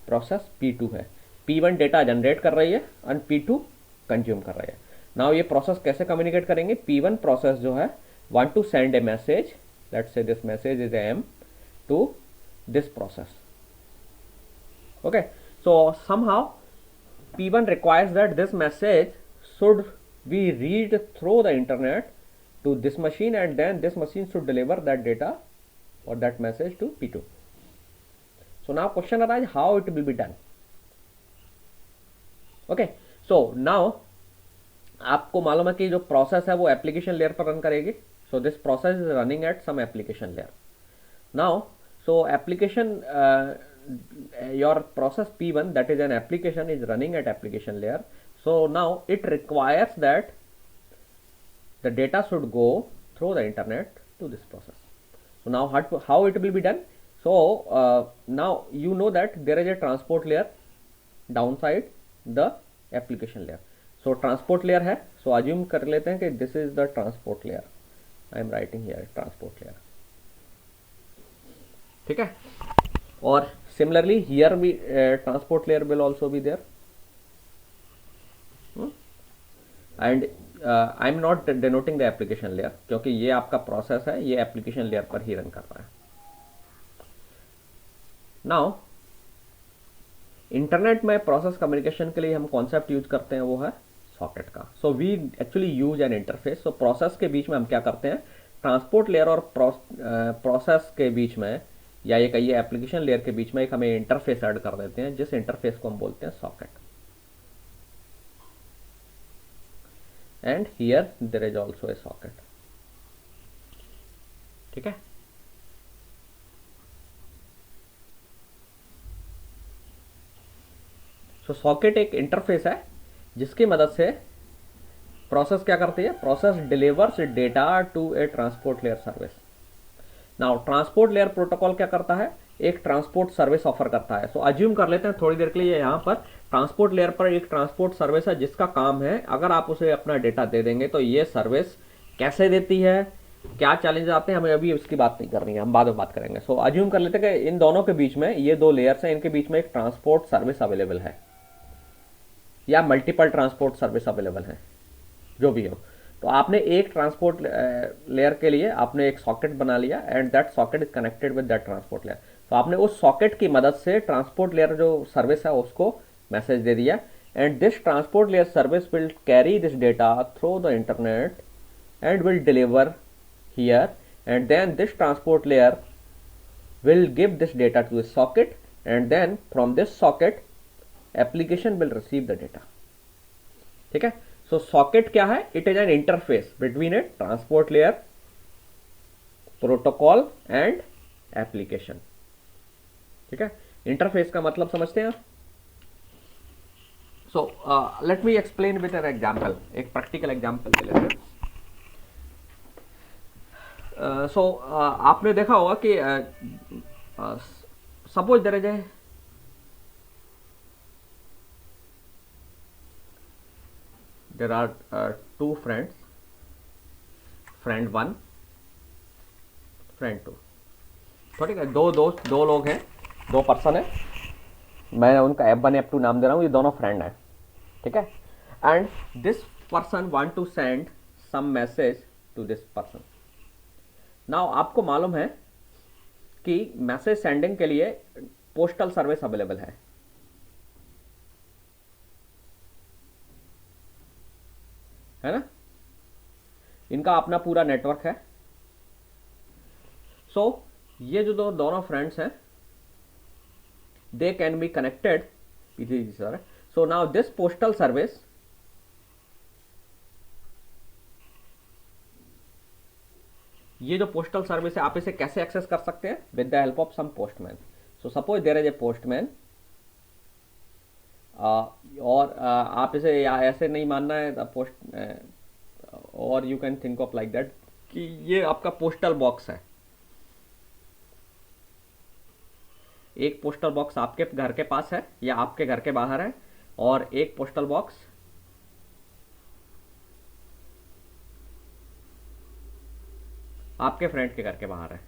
प्रोसेस P2 है, P1 डेटा जनरेट कर रही है एंड P2 कंज्यूम कर रही है। नाउ ये प्रोसेस कैसे कम्युनिकेट करेंगे, P1 प्रोसेस जो है want to send a message, let's say this message is M to this process, okay, so somehow P1 requires that this message should be read through the internet to this machine, and then this machine should deliver that data or that message to P2. So now question arises how it will be done, okay, so now आपको मालूम है कि जो process है वो application layer पर run करेगी। So this process is running at some application layer. Now, so application, your process P1, that is an application, is running at application layer. So now it requires that the data should go through the internet to this process. So now how it will be done? So now you know that there is a transport layer downside the application layer. So transport layer है, so assume कर लेते हैं कि this is the transport layer. I am writing here transport layer, ठीक है। और similarly here भी transport layer will also be there, and I am not denoting the application layer क्योंकि ये आपका प्रोसेस है, ये एप्लीकेशन लेयर पर ही रन कर रहा है। नाउ इंटरनेट में प्रोसेस कम्युनिकेशन के लिए हम कॉन्सेप्ट यूज करते हैं वो है सॉकेट का। So we actually use an interface. So process के बीच में हम क्या करते हैं, ट्रांसपोर्ट लेयर और प्रोसेस के बीच में, या ये कहिए एप्लीकेशन लेयर के बीच में एक हमें इंटरफेस ऐड कर देते हैं, जिस इंटरफेस को हम बोलते हैं socket. And here there is also a socket, ठीक है। सो सॉकेट एक इंटरफेस है जिसकी मदद से प्रोसेस क्या करती है, process delivers data to a transport layer service. Now transport layer protocol क्या करता है, एक ट्रांसपोर्ट सर्विस ऑफर करता है। सो अज्यूम कर लेते हैं थोड़ी देर के लिए यहाँ पर ट्रांसपोर्ट लेयर पर एक ट्रांसपोर्ट सर्विस है जिसका काम है, अगर आप उसे अपना डेटा दे देंगे तो ये सर्विस कैसे देती है, क्या चैलेंज आते हैं, हमें अभी उसकी बात नहीं करनी है, हम बाद में बात करेंगे। सो अज्यूम कर लेते हैं कि इन दोनों के बीच में, ये दो लेयर्स हैं, इनके बीच में एक ट्रांसपोर्ट सर्विस अवेलेबल है या मल्टीपल ट्रांसपोर्ट सर्विस अवेलेबल है, जो भी हो। तो आपने एक ट्रांसपोर्ट लेयर के लिए आपने एक सॉकेट बना लिया and that socket is connected with that transport layer. तो आपने उस सॉकेट की मदद से ट्रांसपोर्ट लेयर जो सर्विस है उसको मैसेज दे दिया, and this transport layer service will carry this data through the internet and will deliver here, and then this transport layer will give this data to a socket, and then from this socket application will receive the data। ठीक है, so socket क्या है, it is an interface between a transport layer protocol and application। ठीक है, interface का मतलब समझते हैं आप। so let me explain with an example, एक प्रैक्टिकल एग्जाम्पल ले लेते हैं। आपने देखा होगा कि suppose there is a there are two friends, friend one, friend two. ठीक है, दो दोस्त, दो लोग हैं, दो पर्सन है, मैं उनका F1 F2 नाम दे रहा हूँ, ये दोनों फ्रेंड हैं। ठीक है, and this person want to send some message to this person. Now आपको मालूम है कि मैसेज सेंडिंग के लिए पोस्टल सर्विस अवेलेबल है ना, इनका अपना पूरा नेटवर्क है। सो ये जो दोनों फ्रेंड्स हैं, they can be connected with each other. So now this postal service, ये जो पोस्टल सर्विस है आप इसे कैसे एक्सेस कर सकते हैं, with the help of some postman. So suppose there is a postman, और आप इसे ऐसे नहीं मानना है पोस्ट, और you can think of like that कि ये आपका पोस्टल बॉक्स है। एक पोस्टल बॉक्स आपके घर के पास है या आपके घर के बाहर है, और एक पोस्टल बॉक्स आपके फ्रेंड के घर के बाहर है।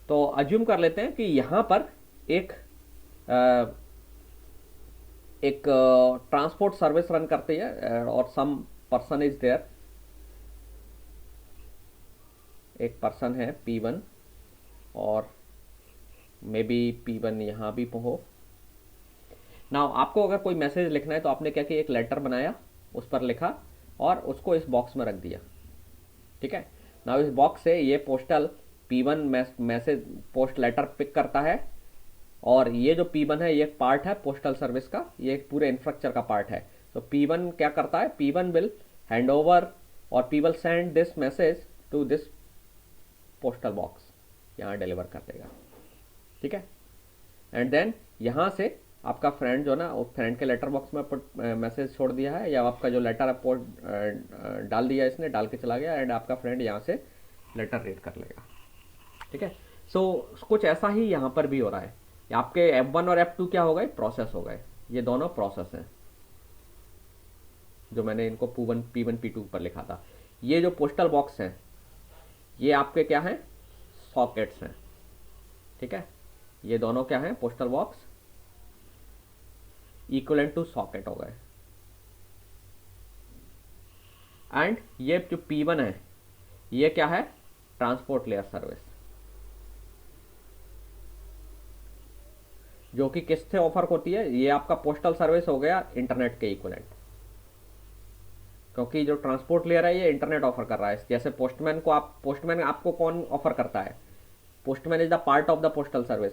तो अज्यूम कर लेते हैं कि यहां पर एक ट्रांसपोर्ट सर्विस रन करती है, और सम पर्सन इज देयर, एक पर्सन है P1, और मे बी P1 यहां भी हो। नाउ आपको अगर कोई मैसेज लिखना है तो आपने क्या किया, एक लेटर बनाया, उस पर लिखा और उसको इस बॉक्स में रख दिया। ठीक है, नाउ इस बॉक्स से ये postal P1 message post letter pick करता है, और ये जो P1 है ये पार्ट है पोस्टल सर्विस का, ये पूरे इंफ्रास्ट्रक्चर का पार्ट है। तो P1 क्या करता है, P1 विल हैंड ओवर और P1 send this message to this postal box, यहाँ डिलीवर कर देगा। ठीक है, एंड देन यहाँ से आपका फ्रेंड जो ना, वो फ्रेंड के लेटर बॉक्स में मैसेज छोड़ दिया है, या आपका जो लेटर है पोस्ट डाल दिया, इसने डाल के चला गया, एंड आपका फ्रेंड यहाँ से लेटर रीड कर लेगा। ठीक है, सो कुछ ऐसा ही यहाँ पर भी हो रहा है। आपके F1 और F2 क्या हो गए, प्रोसेस हो गए, ये दोनों प्रोसेस हैं जो मैंने इनको P1 P2 पर लिखा था। ये जो पोस्टल बॉक्स हैं ये आपके क्या हैं, सॉकेट्स हैं। ठीक है, ये दोनों क्या हैं, postal box equivalent to socket हो गए, एंड ये जो P1 है ये क्या है, ट्रांसपोर्ट लेयर सर्विस, जो कि किससे ऑफर होती है, ये आपका पोस्टल सर्विस हो गया इंटरनेट के इक्वलेंट, क्योंकि जो ट्रांसपोर्ट लेयर है ये इंटरनेट ऑफर कर रहा है। जैसे पोस्टमैन आपको कौन ऑफर करता है, postman is the part of the postal service,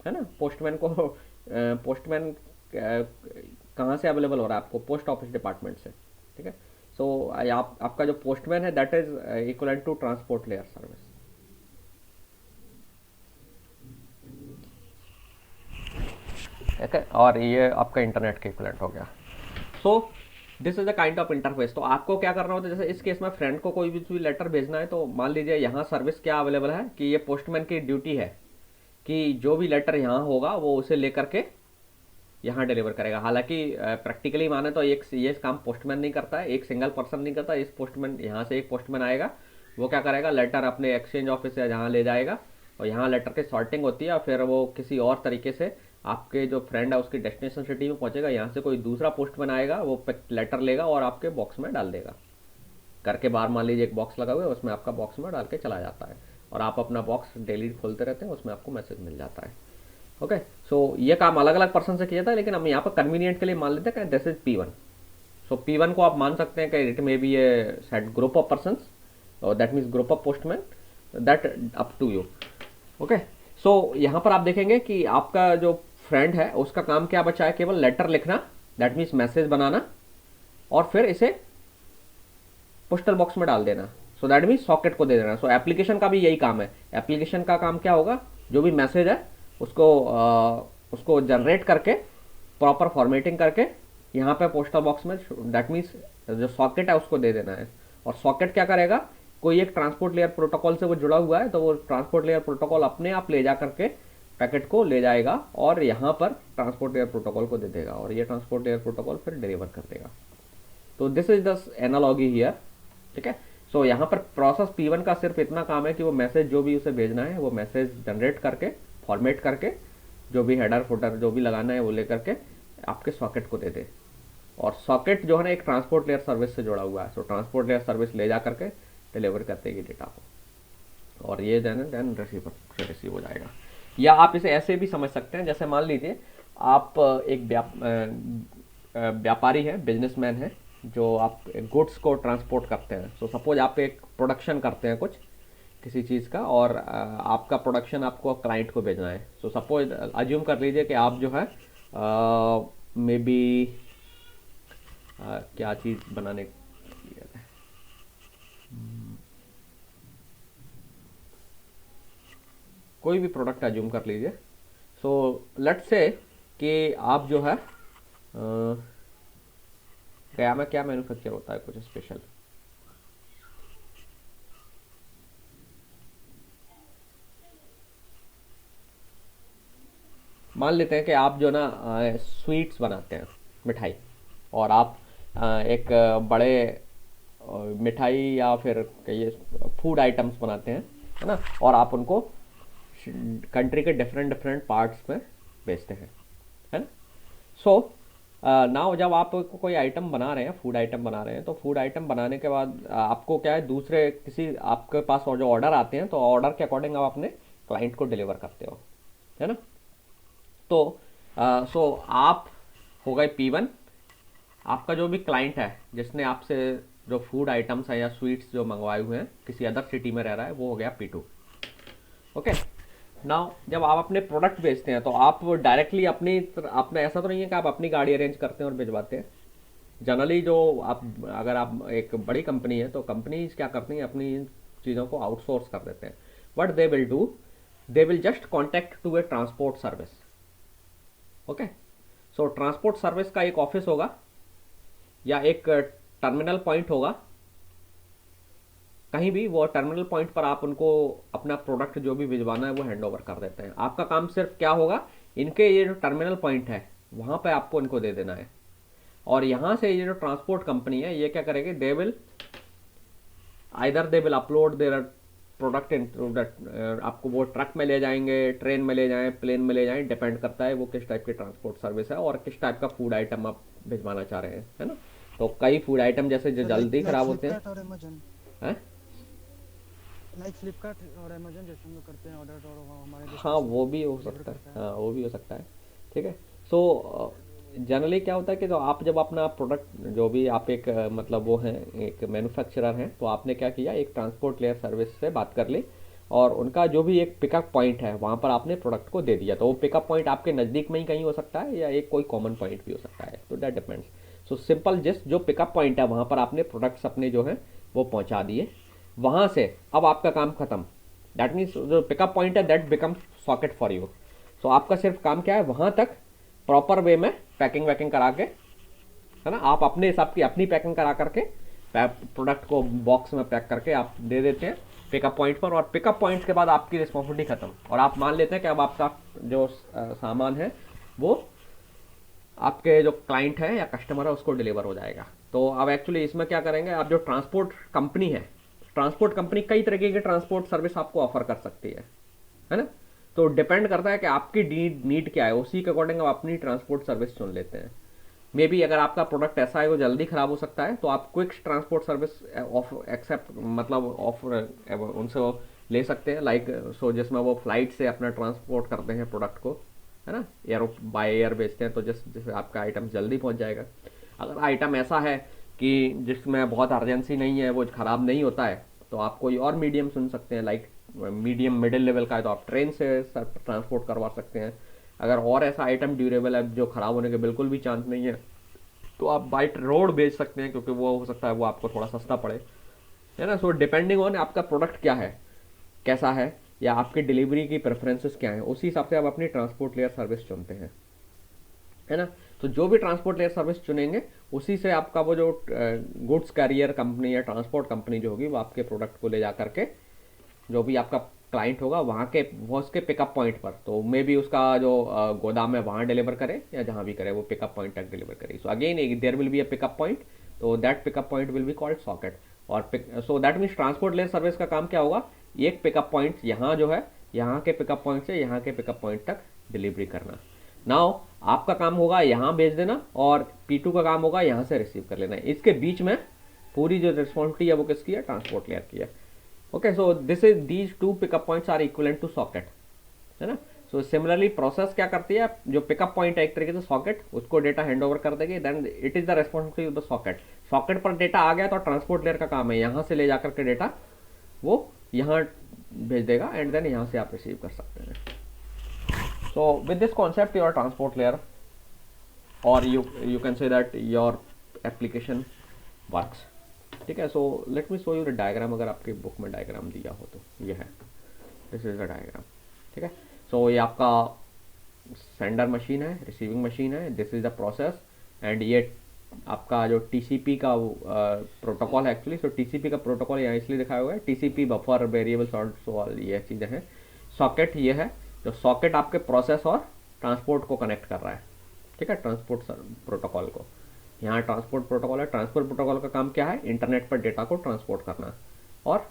है ना। पोस्टमैन कहाँ से अवेलेबल हो रहा है आपको, पोस्ट ऑफिस डिपार्टमेंट से। ठीक है, सो आपका जो पोस्टमैन है that is equivalent to transport layer service. ठीक है, और ये आपका इंटरनेट के इक्वलेंट हो गया। सो this is the kind of interface. तो आपको क्या करना होता है, जैसे इस केस में फ्रेंड को कोई भी लेटर भेजना है तो मान लीजिए यहाँ सर्विस क्या अवेलेबल है कि ये पोस्टमैन की ड्यूटी है कि जो भी लेटर यहाँ होगा वो उसे लेकर के यहाँ डिलीवर करेगा। हालांकि प्रैक्टिकली माने तो एक ये काम पोस्टमैन नहीं करता है, एक सिंगल पर्सन नहीं करता। इस पोस्टमैन यहाँ से एक पोस्टमैन आएगा, वो क्या करेगा, लेटर अपने एक्सचेंज ऑफिस से जहाँ ले जाएगा और यहाँ लेटर की सॉर्टिंग होती है और फिर वो किसी और तरीके से आपके जो फ्रेंड है उसकी डेस्टिनेशन सिटी में पहुंचेगा। यहाँ से कोई दूसरा पोस्टमैन आएगा, वो लेटर लेगा और आपके बॉक्स में डाल देगा। घर के बाहर मान लीजिए एक बॉक्स लगा हुआ है, उसमें आपका बॉक्स में डाल के चला जाता है और आप अपना बॉक्स डेली खोलते रहते हैं, उसमें आपको मैसेज मिल जाता है। ओके, सो ये काम अलग अलग पर्सन से किया था, लेकिन हम यहाँ पर कन्वीनियंट के लिए मान लेते हैं कि this is P1। So P1 को आप मान सकते हैं कि it may be a set group of person और that means group of postman, that up to you. Okay, so यहाँ पर आप देखेंगे कि आपका जो फ्रेंड है उसका काम क्या बचा है, केवल लेटर लिखना, दैट मीन्स मैसेज बनाना और फिर इसे पोस्टल बॉक्स में डाल देना। सो दैट मीन्स सॉकेट को दे देना। सो एप्लीकेशन का भी यही काम है। एप्लीकेशन का काम क्या होगा, जो भी मैसेज है उसको जनरेट करके प्रॉपर फॉर्मेटिंग करके यहाँ पे पोस्टल बॉक्स में, दैट मीन्स जो सॉकेट है उसको दे देना है। और सॉकेट क्या करेगा, कोई एक ट्रांसपोर्ट लेयर प्रोटोकॉल से वो जुड़ा हुआ है तो वो ट्रांसपोर्ट लेयर प्रोटोकॉल अपने आप ले जा करके पैकेट को ले जाएगा और यहाँ पर ट्रांसपोर्ट लेयर प्रोटोकॉल को दे देगा और ये ट्रांसपोर्ट लेयर प्रोटोकॉल फिर डिलीवर कर देगा। तो this is the analogy here. ठीक है, सो यहाँ पर प्रोसेस P1 का सिर्फ इतना काम है कि वो मैसेज जो भी उसे भेजना है वो मैसेज जनरेट करके फॉर्मेट करके जो भी हेडर फुटर जो भी लगाना है वो लेकर के आपके सॉकेट को दे दे। और सॉकेट जो है ना एक ट्रांसपोर्ट लेयर सर्विस से जुड़ा हुआ है, सो ट्रांसपोर्ट लेयर सर्विस ले जा करके डिलीवर कर देगी डेटा को और ये देन रिसीवर से रिसीव हो जाएगा। या आप इसे ऐसे भी समझ सकते हैं, जैसे मान लीजिए आप एक व्यापारी है, बिजनेसमैन है, जो आप गुड्स को ट्रांसपोर्ट करते हैं। सो सपोज आप एक प्रोडक्शन करते हैं कुछ किसी चीज़ का और आपका प्रोडक्शन आपको क्लाइंट को भेजना है। सो सपोज अज्यूम कर लीजिए कि आप जो है मे बी क्या चीज़ बनाने कोई भी प्रोडक्ट अज्यूम कर लीजिए। सो लेट्स से कि आप जो है गया में क्या मैन्युफैक्चर होता है कुछ स्पेशल, मान लेते हैं कि आप जो ना स्वीट्स बनाते हैं, मिठाई, और आप एक बड़े मिठाई या फिर कहिए फूड आइटम्स बनाते हैं, है ना, और आप उनको कंट्री के डिफरेंट डिफरेंट पार्ट्स में बेचते हैं, है ना। सो नाउ जब आप कोई आइटम बना रहे हैं, फूड आइटम बना रहे हैं, तो फूड आइटम बनाने के बाद आपको क्या है, दूसरे किसी आपके पास जो ऑर्डर आते हैं तो ऑर्डर के अकॉर्डिंग आप अपने क्लाइंट को डिलीवर करते हो, है ना। तो सो आप हो गए P1, आपका जो भी क्लाइंट है जिसने आपसे जो फूड आइटम्स हैं या स्वीट्स जो मंगवाए हुए हैं किसी अदर सिटी में रह रहा है, वो हो गया P2। ओके, नाउ जब आप अपने प्रोडक्ट बेचते हैं तो आप डायरेक्टली अपने ऐसा तो नहीं है कि आप अपनी गाड़ी अरेंज करते हैं और भिजवाते हैं। जनरली जो आप अगर आप एक बड़ी कंपनी है तो कंपनीज क्या करती हैं, अपनी इन चीज़ों को आउटसोर्स कर देते हैं। What they will do, they will just contact to a transport service. Okay, so transport service का एक ऑफिस होगा या एक टर्मिनल पॉइंट होगा, कहीं भी वो टर्मिनल पॉइंट पर आप उनको अपना प्रोडक्ट जो भी भिजवाना है वो हैंड ओवर कर देते हैं। आपका काम सिर्फ क्या होगा, इनके ये जो टर्मिनल पॉइंट है वहाँ पे आपको इनको दे देना है और यहाँ से ये जो ट्रांसपोर्ट कंपनी है ये क्या करेगी, they will upload their product in आपको वो ट्रक में ले जाएंगे, ट्रेन में ले जाएं, प्लेन में ले जाएं, डिपेंड करता है वो किस टाइप की ट्रांसपोर्ट सर्विस है और किस टाइप का फूड आइटम आप भिजवाना चाह रहे हैं, है ना। तो कई फूड आइटम जैसे जो जल्दी खराब होते हैं, लाइक फ्लिपकार्ट और अमेजन जैसे हम लोग करते हैं ऑर्डर और वो हमारे हाँ वो भी हो सकता है, हाँ वो भी हो सकता है। ठीक है, सो जनरली क्या होता है कि तो आप जब अपना प्रोडक्ट जो भी आप एक मतलब वो हैं एक मैन्युफैक्चरर हैं, तो आपने क्या किया, एक ट्रांसपोर्ट लेयर सर्विस से बात कर ली और उनका जो भी एक पिकअप पॉइंट है वहाँ पर आपने प्रोडक्ट को दे दिया। तो वो पिकअप पॉइंट आपके नज़दीक में ही कहीं हो सकता है या एक कोई कॉमन पॉइंट भी हो सकता है, तो that depends. So simple just जो पिकअप पॉइंट है वहाँ पर आपने प्रोडक्ट्स अपने जो है वो पहुँचा दिए, वहाँ से अब आपका काम खत्म। दैट मीन्स जो पिकअप पॉइंट है that becomes socket for you. So आपका सिर्फ काम क्या है, वहाँ तक प्रॉपर वे में पैकिंग वैकिंग करा के है ना, आप अपने हिसाब की अपनी पैकिंग करा करके प्रोडक्ट को बॉक्स में पैक करके आप दे देते हैं पिकअप पॉइंट पर, और पिकअप पॉइंट के बाद आपकी रिस्पॉन्सिबिलिटी खत्म, और आप मान लेते हैं कि अब आपका जो सामान है वो आपके जो क्लाइंट है या कस्टमर है उसको डिलीवर हो जाएगा। तो अब एक्चुअली इसमें क्या करेंगे, आप जो ट्रांसपोर्ट कंपनी है, ट्रांसपोर्ट कंपनी कई तरीके की ट्रांसपोर्ट सर्विस आपको ऑफर कर सकती है ना। तो डिपेंड करता है कि आपकी नीड क्या है, उसी के अकॉर्डिंग आप अपनी ट्रांसपोर्ट सर्विस चुन लेते हैं। मे बी अगर आपका प्रोडक्ट ऐसा है वो जल्दी खराब हो सकता है तो आप क्विक ट्रांसपोर्ट सर्विस एक्सेप्ट मतलब ऑफर उनसे वो ले सकते हैं, लाइक सो जिसमें वो फ्लाइट से अपना ट्रांसपोर्ट करते हैं प्रोडक्ट को, है ना, बाय एयर भेजते हैं, तो जिससे आपका आइटम जल्दी पहुंच जाएगा। अगर आइटम ऐसा है कि जिसमें बहुत अर्जेंसी नहीं है, वो ख़राब नहीं होता है, तो आप कोई और मीडियम सुन सकते हैं, लाइक मीडियम मिडिल लेवल का है तो आप ट्रेन से ट्रांसपोर्ट करवा सकते हैं। अगर और ऐसा आइटम ड्यूरेबल है जो ख़राब होने के बिल्कुल भी चांस नहीं है तो आप बाई रोड भेज सकते हैं, क्योंकि वो हो सकता है वो आपको थोड़ा सस्ता पड़े, है ना। सो डिपेंडिंग ऑन आपका प्रोडक्ट क्या है, कैसा है, या आपकी डिलीवरी की प्रेफरेंसेस क्या हैं, उसी हिसाब से आप अपनी ट्रांसपोर्ट लेयर सर्विस चुनते हैं, है ना। तो जो भी ट्रांसपोर्ट लेयर सर्विस चुनेंगे उसी से आपका वो जो गुड्स कैरियर कंपनी या ट्रांसपोर्ट कंपनी जो होगी वो आपके प्रोडक्ट को ले जा करके जो भी आपका क्लाइंट होगा वहाँ के वो उसके पिकअप पॉइंट पर, तो मे बी उसका जो गोदाम है वहाँ डिलीवर करे या जहाँ भी करे वो पिकअप पॉइंट तक डिलीवर करे। So again there will be a pickup point, तो that pickup point will be called socket. और so that means transport layer service का काम क्या होगा, एक पिकअप पॉइंट यहाँ जो है यहाँ के पिकअप पॉइंट से यहाँ के पिकअप पॉइंट तक डिलीवरी करना। नाउ आपका काम होगा यहाँ भेज देना और P2 का काम होगा यहाँ से रिसीव कर लेना। इसके बीच में पूरी जो रिस्पॉन्सिबिलिटी है वो किसकी है, ट्रांसपोर्ट लेयर की है। Okay, so these two pickup points are equivalent to socket, है ना। सो सिमिलरली प्रोसेस क्या करती है, जो पिकअप पॉइंट है एक तरीके से सॉकेट, उसको डेटा हैंड ओवर कर देगी, then it is the responsibility of the socket. Socket पर डेटा आ गया तो ट्रांसपोर्ट लेयर का काम है यहाँ से ले जाकर के डेटा वो यहाँ भेज देगा, एंड देन यहाँ से आप रिसीव कर सकते हैं। So with this concept your transport layer or you can say that your application works, ठीक है। So let me show you the diagram, अगर आपकी बुक में डायग्राम दिया हो तो ये है, this is the diagram, ठीक है। So ये आपका सेंडर मशीन है, रिसीविंग मशीन है, this is the process, and ये आपका जो TCP का प्रोटोकॉल है एक्चुअली। सो TCP का प्रोटोकॉल यहाँ इसलिए दिखाया हुआ है, TCP buffer variable sort all ये चीज़ें हैं। सॉकेट ये है, जो सॉकेट आपके प्रोसेस और ट्रांसपोर्ट को कनेक्ट कर रहा है, ठीक है, ट्रांसपोर्ट प्रोटोकॉल को। यहाँ ट्रांसपोर्ट प्रोटोकॉल है, ट्रांसपोर्ट प्रोटोकॉल का काम क्या है, इंटरनेट पर डेटा को ट्रांसपोर्ट करना, और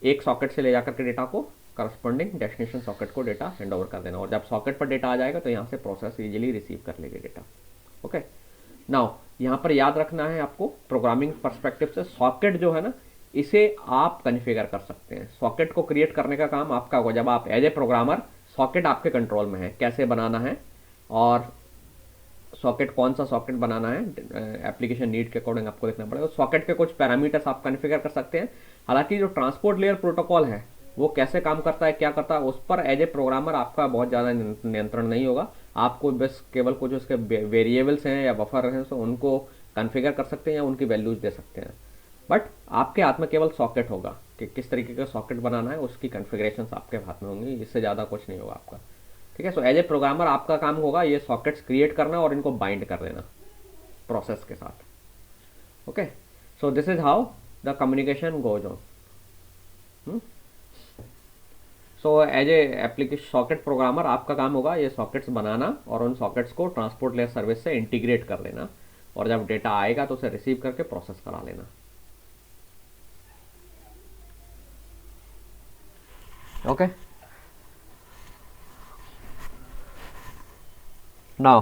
एक सॉकेट से ले जाकर के डेटा को करस्पॉन्डिंग डेस्टिनेशन सॉकेट को डेटा हैंड ओवर कर देना, और जब सॉकेट पर डेटा आ जाएगा तो यहाँ से प्रोसेस इजीली रिसीव कर लेगी डेटा। ओके, नाउ यहाँ पर याद रखना है आपको प्रोग्रामिंग पर्सपेक्टिव से, सॉकेट जो है ना इसे आप कॉन्फ़िगर कर सकते हैं। सॉकेट को क्रिएट करने का काम आपका होगा, जब आप एज ए प्रोग्रामर सॉकेट आपके कंट्रोल में है, कैसे बनाना है और सॉकेट कौन सा सॉकेट बनाना है एप्लीकेशन नीड के अकॉर्डिंग आपको देखना पड़ेगा। सॉकेट के कुछ पैरामीटर्स आप कॉन्फ़िगर कर सकते हैं। हालांकि जो ट्रांसपोर्ट लेयर प्रोटोकॉल है वो कैसे काम करता है, क्या करता है, उस पर एज ए प्रोग्रामर आपका बहुत ज़्यादा नियंत्रण नहीं होगा। आपको बस केवल कुछ उसके वेरिएबल्स हैं या बफर हैं तो उनको कॉन्फ़िगर कर सकते हैं या उनकी वैल्यूज दे सकते हैं, बट आपके हाथ में केवल सॉकेट होगा कि किस तरीके का सॉकेट बनाना है, उसकी कॉन्फ़िगरेशंस आपके हाथ में होंगी, इससे ज़्यादा कुछ नहीं होगा आपका, ठीक है। सो एज ए प्रोग्रामर आपका काम होगा ये सॉकेट्स क्रिएट करना और इनको बाइंड कर देना प्रोसेस के साथ। Okay, so this is how the communication goes on. So as a application socket programmer आपका काम होगा ये सॉकेट्स बनाना और उन सॉकेट्स को ट्रांसपोर्ट लेयर सर्विस से इंटीग्रेट कर देना, और जब डेटा आएगा तो उसे रिसीव करके प्रोसेस करा लेना। ओके, नाउ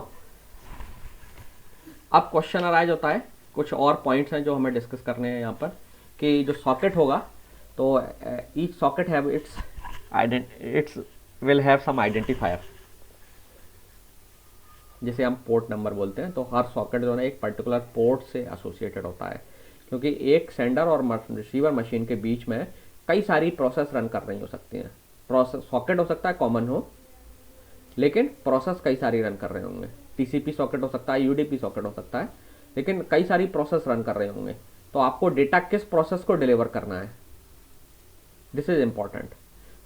अब क्वेश्चन अराइज होता है, कुछ और पॉइंट्स हैं जो हमें डिस्कस करने हैं यहाँ पर, कि जो सॉकेट होगा तो each socket have its will have some identifier, जिसे हम पोर्ट नंबर बोलते हैं। तो हर सॉकेट जो है एक पर्टिकुलर पोर्ट से एसोसिएटेड होता है, क्योंकि एक सेंडर और रिसीवर मशीन के बीच में कई सारी प्रोसेस रन कर रही हो सकती हैं। प्रोसेस सॉकेट हो सकता है कॉमन हो, लेकिन प्रोसेस कई सारी रन कर रहे होंगे। TCP सॉकेट हो सकता है, UDP सॉकेट हो सकता है, लेकिन कई सारी प्रोसेस रन कर रहे होंगे। तो आपको डेटा किस प्रोसेस को डिलीवर करना है, this is important.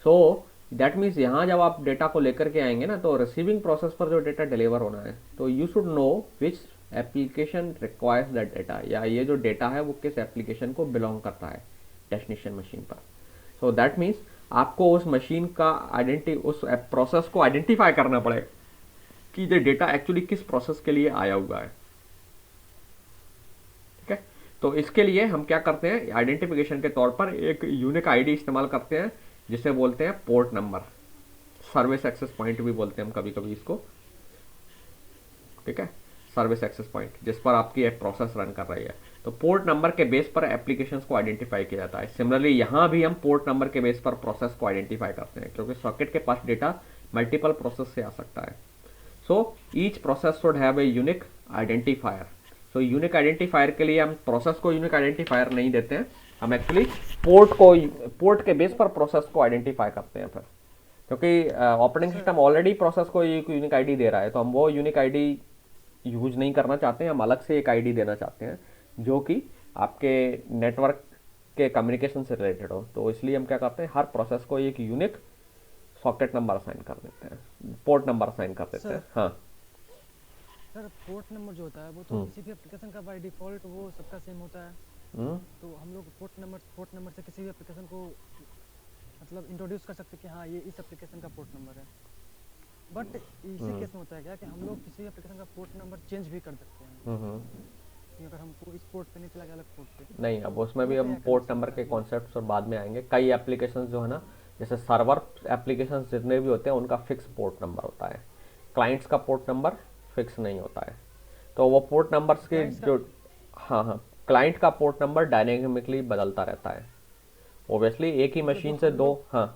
So that means यहाँ जब आप डेटा को लेकर के आएंगे ना, तो रिसीविंग प्रोसेस पर जो डेटा डिलीवर होना है, तो you should know which application requires that data, या ये जो डेटा है वो किस एप्लीकेशन को बिलोंग करता है डेस्टिनेशन मशीन पर। सो दैट मीन्स आपको उस मशीन का उस प्रोसेस को आइडेंटिफाई करना पड़ेगा कि ये डेटा एक्चुअली किस प्रोसेस के लिए आया हुआ है। ठीक है, तो इसके लिए हम क्या करते हैं, आइडेंटिफिकेशन के तौर पर एक यूनिक आईडी इस्तेमाल करते हैं जिसे बोलते हैं port number, service access point भी बोलते हैं हम कभी कभी इसको। ठीक है, सर्विस एक्सेस पॉइंट जिस पर आपकी एक प्रोसेस रन कर रही है, तो पोर्ट नंबर के बेस पर एप्लीकेशंस को आइडेंटिफाई किया जाता है। सिमिलरली यहाँ भी हम पोर्ट नंबर के बेस पर प्रोसेस को आइडेंटिफाई करते हैं, क्योंकि सॉकेट के पास डेटा मल्टीपल प्रोसेस से आ सकता है। So each process should have a unique identifier. So unique identifier के लिए हम प्रोसेस को यूनिक आइडेंटिफायर नहीं देते हैं, हम एक्चुअली पोर्ट के बेस पर प्रोसेस को आइडेंटिफाई करते हैं फिर, क्योंकि ऑपरेटिंग सिस्टम ऑलरेडी प्रोसेस को एक यूनिक आईडी दे रहा है, तो हम वो यूनिक आईडी यूज नहीं करना चाहते हैं, हम अलग से एक आईडी देना चाहते हैं जो कि आपके नेटवर्क के कम्युनिकेशन से रिलेटेड हो। तो इसलिए हम क्या करते हैं, हर प्रोसेस को एक यूनिक सॉकेट नंबर असाइन कर देते हैं, पोर्ट नंबर असाइन कर देते हैं। हाँ सर, पोर्ट नंबर जो होता है वो तो किसी भी एप्लीकेशन का बाय डिफॉल्ट वो सबका सेम होता है। तो हम लोग पोर्ट नंबर से किसी भी एप्लीकेशन को मतलब इंट्रोड्यूस कर सकते हैं कि हाँ ये इस एप्लीकेशन का पोर्ट नंबर है। बट इसी केस में होता है क्या कि हम लोग किसी भी एप्लीकेशन का पोर्ट नंबर चेंज भी कर सकते हैं कि अगर हमको इस पोर्ट पे नहीं चला गया अलग पोर्ट पे नहीं, अब उसमें भी हम पोर्ट नंबर के कॉन्सेप्ट्स और बाद में आएंगे। कई एप्लीकेशंस जो है ना, जैसे सर्वर एप्लीकेशंस जितने भी होते हैं उनका फिक्स पोर्ट नंबर होता है, क्लाइंट्स का पोर्ट नंबर फिक्स नहीं होता है। तो वो पोर्ट नंबर्स के जो हाँ, क्लाइंट का पोर्ट नंबर डायनेमिकली बदलता रहता है। ओब्वियसली एक ही मशीन से दो जो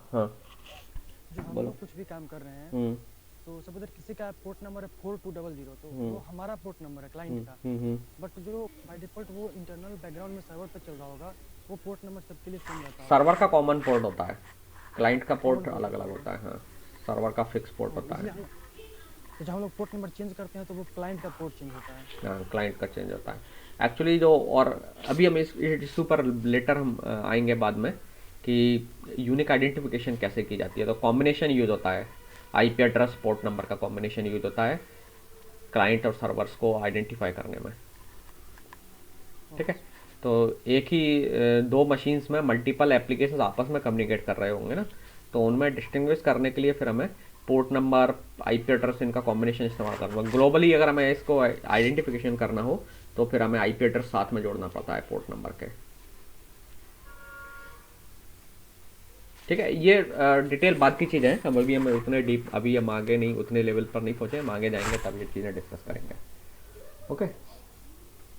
हम लोग कुछ भी काम कर रहे हैं, तो सब उधर किसी का पोर्ट नंबर है 4200, तो वो हमारा पोर्ट नंबर है क्लाइंट का। बट जो बाय डिफॉल्ट वो इंटरनल बैकग्राउंड में सर्वर पे चल रहा होगा, वो पोर्ट नंबर सबके लिए सेम रहता है। सर्वर का कॉमन पोर्ट होता है, क्लाइंट का पोर्ट अलग अलग होता है। हाँ, सर्वर का फिक्स पोर्ट होता है। तो जब हम लोग पोर्ट नंबर चेंज करते हैं तो वो क्लाइंट का पोर्ट चेंज होता है। हाँ, क्लाइंट का चेंज होता है एक्चुअली। जो और अभी हम इस इशू पर लेटर हम आएंगे बाद में कि यूनिक आइडेंटिफिकेशन कैसे की जाती है। तो कॉम्बिनेशन यूज होता है, आईपी एड्रेस पोर्ट नंबर का कॉम्बिनेशन यूज होता है क्लाइंट और सर्वर्स को आइडेंटिफाई करने में। ठीक है, तो एक ही दो मशीन्स में मल्टीपल एप्लीकेशंस आपस में कम्युनिकेट कर रहे होंगे ना, तो उनमें डिस्टिंग्विश करने के लिए फिर हमें पोर्ट नंबर, आईपी एड्रेस, इनका कॉम्बिनेशन इस्तेमाल करना होगा। ग्लोबली अगर हमें इसको आइडेंटिफिकेशन करना हो तो फिर हमें आईपी एड्रेस साथ में जोड़ना पड़ता है पोर्ट नंबर के। ठीक है, ये डिटेल बात की चीज़ है, अभी हम उतने डीप अभी हम आगे नहीं, उतने लेवल पर नहीं पहुंचे, हम आगे जाएंगे तब ये चीज़ें डिस्कस करेंगे। Okay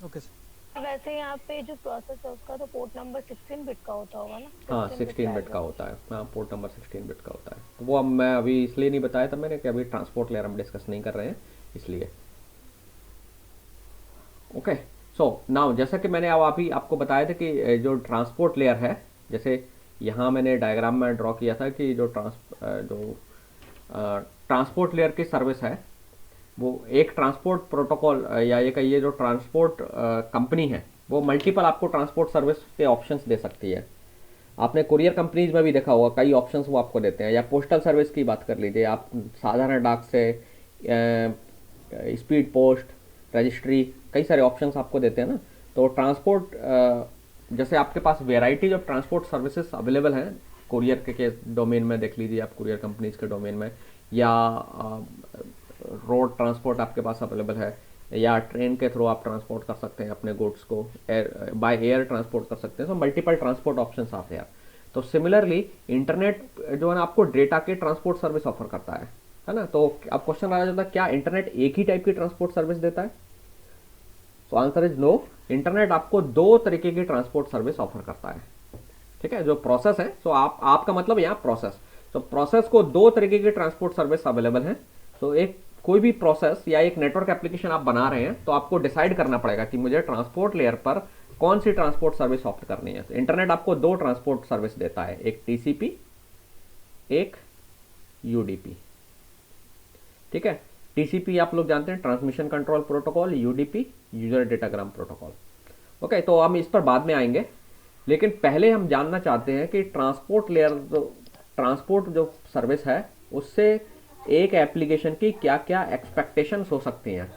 okay sir. वैसे यहाँ पे जो प्रोसेस है उसका तो पोर्ट नंबर 16 बिट का होता होगा ना? हाँ, 16 बिट का होता है। हाँ, पोर्ट नंबर 16 बिट का होता है। तो वो अब मैं अभी इसलिए नहीं बताया था मैंने कि अभी ट्रांसपोर्ट लेयर हम डिस्कस नहीं कर रहे हैं इसलिए। ओके, सो नाउ जैसा कि मैंने अब अभी आपको बताया था कि जो ट्रांसपोर्ट लेयर है, जैसे यहाँ मैंने डायग्राम में ड्रॉ किया था कि जो ट्रांसपोर्ट लेयर की सर्विस है, वो एक ट्रांसपोर्ट प्रोटोकॉल या ये जो ट्रांसपोर्ट कंपनी है वो मल्टीपल आपको ट्रांसपोर्ट सर्विस के ऑप्शंस दे सकती है। आपने कुरियर कंपनीज में भी देखा होगा, कई ऑप्शंस वो आपको देते हैं। या पोस्टल सर्विस की बात कर लीजिए, आप साधारण डाक से स्पीड पोस्ट, रजिस्ट्री, कई सारे ऑप्शंस आपको देते हैं ना। तो ट्रांसपोर्ट जैसे आपके पास varieties of transport services available हैं कुरियर के डोमेन में, देख लीजिए आप कुरियर कंपनीज के डोमेन में, या रोड ट्रांसपोर्ट आपके पास अवेलेबल है, या ट्रेन के थ्रू आप ट्रांसपोर्ट कर सकते हैं अपने गुड्स को, बाय एयर ट्रांसपोर्ट कर सकते हैं। सो मल्टीपल ट्रांसपोर्ट ऑप्शंस आते हैं। तो सिमिलरली इंटरनेट जो है ना आपको डेटा के ट्रांसपोर्ट सर्विस ऑफर करता है ना। तो अब क्वेश्चन आ जाता है, क्या इंटरनेट एक ही टाइप की ट्रांसपोर्ट सर्विस देता है? तो आंसर इज नो। इंटरनेट आपको दो तरीके की ट्रांसपोर्ट सर्विस ऑफर करता है। ठीक है, जो प्रोसेस है, तो आपका मतलब यहाँ प्रोसेस, तो प्रोसेस को दो तरीके की ट्रांसपोर्ट सर्विस अवेलेबल है। तो एक कोई भी प्रोसेस या एक नेटवर्क एप्लीकेशन आप बना रहे हैं तो आपको डिसाइड करना पड़ेगा कि मुझे ट्रांसपोर्ट लेयर पर कौन सी ट्रांसपोर्ट सर्विस ऑफर करनी है। तो इंटरनेट आपको दो ट्रांसपोर्ट सर्विस देता है, एक टीसीपी, एक यूडीपी। ठीक है, टीसीपी आप लोग जानते हैं, transmission control protocol, UDP user datagram protocol. Okay, तो हम इस पर बाद में आएंगे, लेकिन पहले हम जानना चाहते हैं कि ट्रांसपोर्ट जो सर्विस है उससे एक एप्लीकेशन की क्या क्या एक्सपेक्टेशंस हो सकती हैं।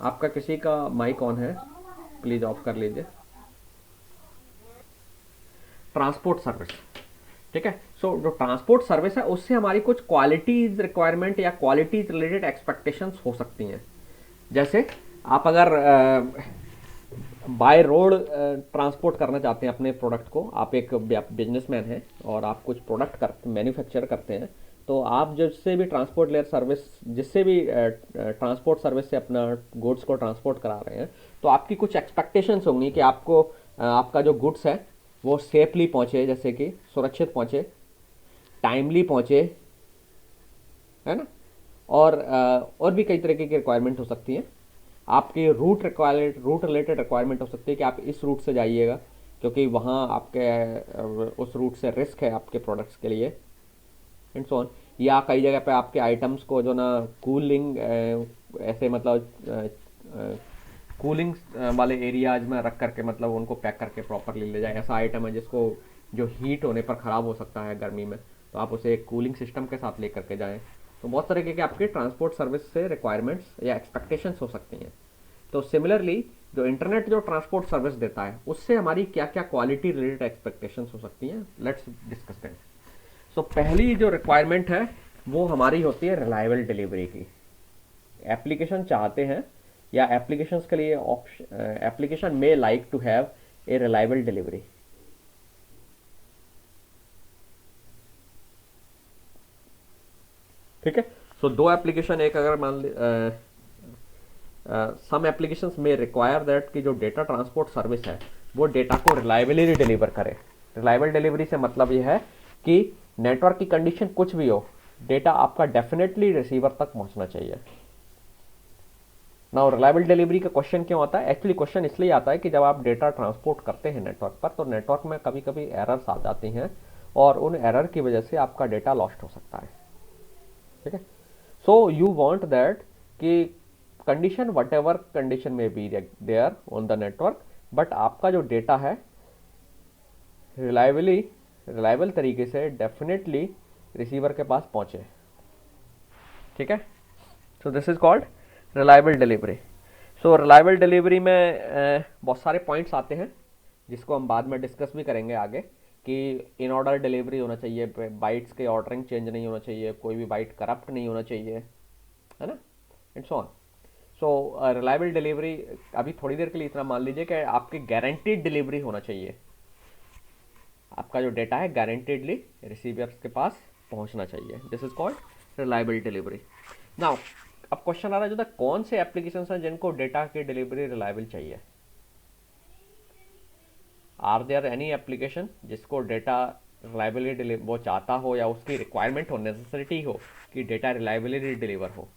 आपका किसी का माइक ऑन है, प्लीज ऑफ कर लीजिए। ट्रांसपोर्ट सर्विस, ठीक है। सो जो ट्रांसपोर्ट सर्विस है उससे हमारी कुछ क्वालिटीज रिक्वायरमेंट या क्वालिटीज रिलेटेड एक्सपेक्टेशंस हो सकती हैं। जैसे आप अगर बाय रोड ट्रांसपोर्ट करना चाहते हैं अपने प्रोडक्ट को, आप एक बिजनेसमैन हैं और आप कुछ प्रोडक्ट मैन्युफैक्चर करते हैं, तो आप जिससे भी ट्रांसपोर्ट लेयर सर्विस, जिससे भी ट्रांसपोर्ट सर्विस से अपना गुड्स को ट्रांसपोर्ट करा रहे हैं, तो आपकी कुछ एक्सपेक्टेशंस होंगी कि आपको आपका जो गुड्स है वो सेफली पहुंचे, जैसे कि सुरक्षित पहुंचे, टाइमली पहुंचे, है ना। और भी कई तरीके की रिक्वायरमेंट हो सकती हैं। आपके रूट रिलेटेड रिक्वायरमेंट हो सकती है कि आप इस रूट से जाइएगा क्योंकि वहाँ आपके उस रूट से रिस्क है आपके प्रोडक्ट्स के लिए, एंड सो ऑन। या कई जगह पे आपके आइटम्स को जो ना कूलिंग ऐसे मतलब कूलिंग वाले एरियाज में रख करके मतलब उनको पैक करके प्रॉपरली ले जाए। ऐसा आइटम है जिसको जो हीट होने पर ख़राब हो सकता है गर्मी में, तो आप उसे एक कूलिंग सिस्टम के साथ ले करके जाएँ। तो बहुत तरीके के आपके ट्रांसपोर्ट सर्विस से रिक्वायरमेंट्स या एक्सपेक्टेशंस हो सकती हैं। तो सिमिलरली जो इंटरनेट जो ट्रांसपोर्ट सर्विस देता है उससे हमारी क्या क्या क्वालिटी रिलेटेड एक्सपेक्टेशंस हो सकती हैं, लेट्स डिस्कस दैट। सो पहली जो रिक्वायरमेंट है वो हमारी होती है रिलायबल डिलीवरी की। एप्लीकेशन चाहते हैं या एप्लीकेशंस के लिए application may like to have a reliable delivery. ठीक है। सो दो एप्लीकेशन, एक अगर मान सम एप्लीकेशंस में रिक्वायर दैट कि जो डेटा ट्रांसपोर्ट सर्विस है वो डेटा को रिलायबली डिलीवर करे। रिलायबल डिलीवरी से मतलब ये है कि नेटवर्क की कंडीशन कुछ भी हो, डेटा आपका डेफिनेटली रिसीवर तक पहुंचना चाहिए। नाउ रिलायबल डिलीवरी का क्वेश्चन क्यों आता है? एक्चुअली क्वेश्चन इसलिए आता है कि जब आप डेटा ट्रांसपोर्ट करते हैं नेटवर्क पर, तो नेटवर्क में कभी कभी एरर्स आ जाती हैं और उन एरर की वजह से आपका डेटा लॉस्ट हो सकता है। ठीक है। सो यू वांट दैट कि कंडीशन वट एवर कंडीशन में be there on the network, but आपका जो डेटा है रिलायबल तरीके से डेफिनेटली रिसीवर के पास पहुंचे। ठीक है। सो this is called reliable delivery. So reliable delivery में बहुत सारे पॉइंट्स आते हैं जिसको हम बाद में डिस्कस भी करेंगे आगे, कि इन ऑर्डर डिलीवरी होना चाहिए, बाइट्स के ऑर्डरिंग चेंज नहीं होना चाहिए, कोई भी बाइट करप्ट नहीं होना चाहिए, है ना, and so on. So reliable delivery अभी थोड़ी देर के लिए इतना मान लीजिए कि आपकी गारंटीड डिलीवरी होना चाहिए। आपका जो डेटा है गारंटीडली रिसीवर्स के पास पहुंचना चाहिए। This is called reliable delivery. Now अब क्वेश्चन आ रहा है, जो कौन से एप्लीकेशंस हैं जिनको डेटा की डिलीवरी रिलायबल चाहिए? आर देयर एनी एप्लीकेशन जिसको डेटा रिलायबली वो चाहता हो या उसकी रिक्वायरमेंट हो, नेसेसिटी हो कि डेटा रिलायबली डिलीवर हो?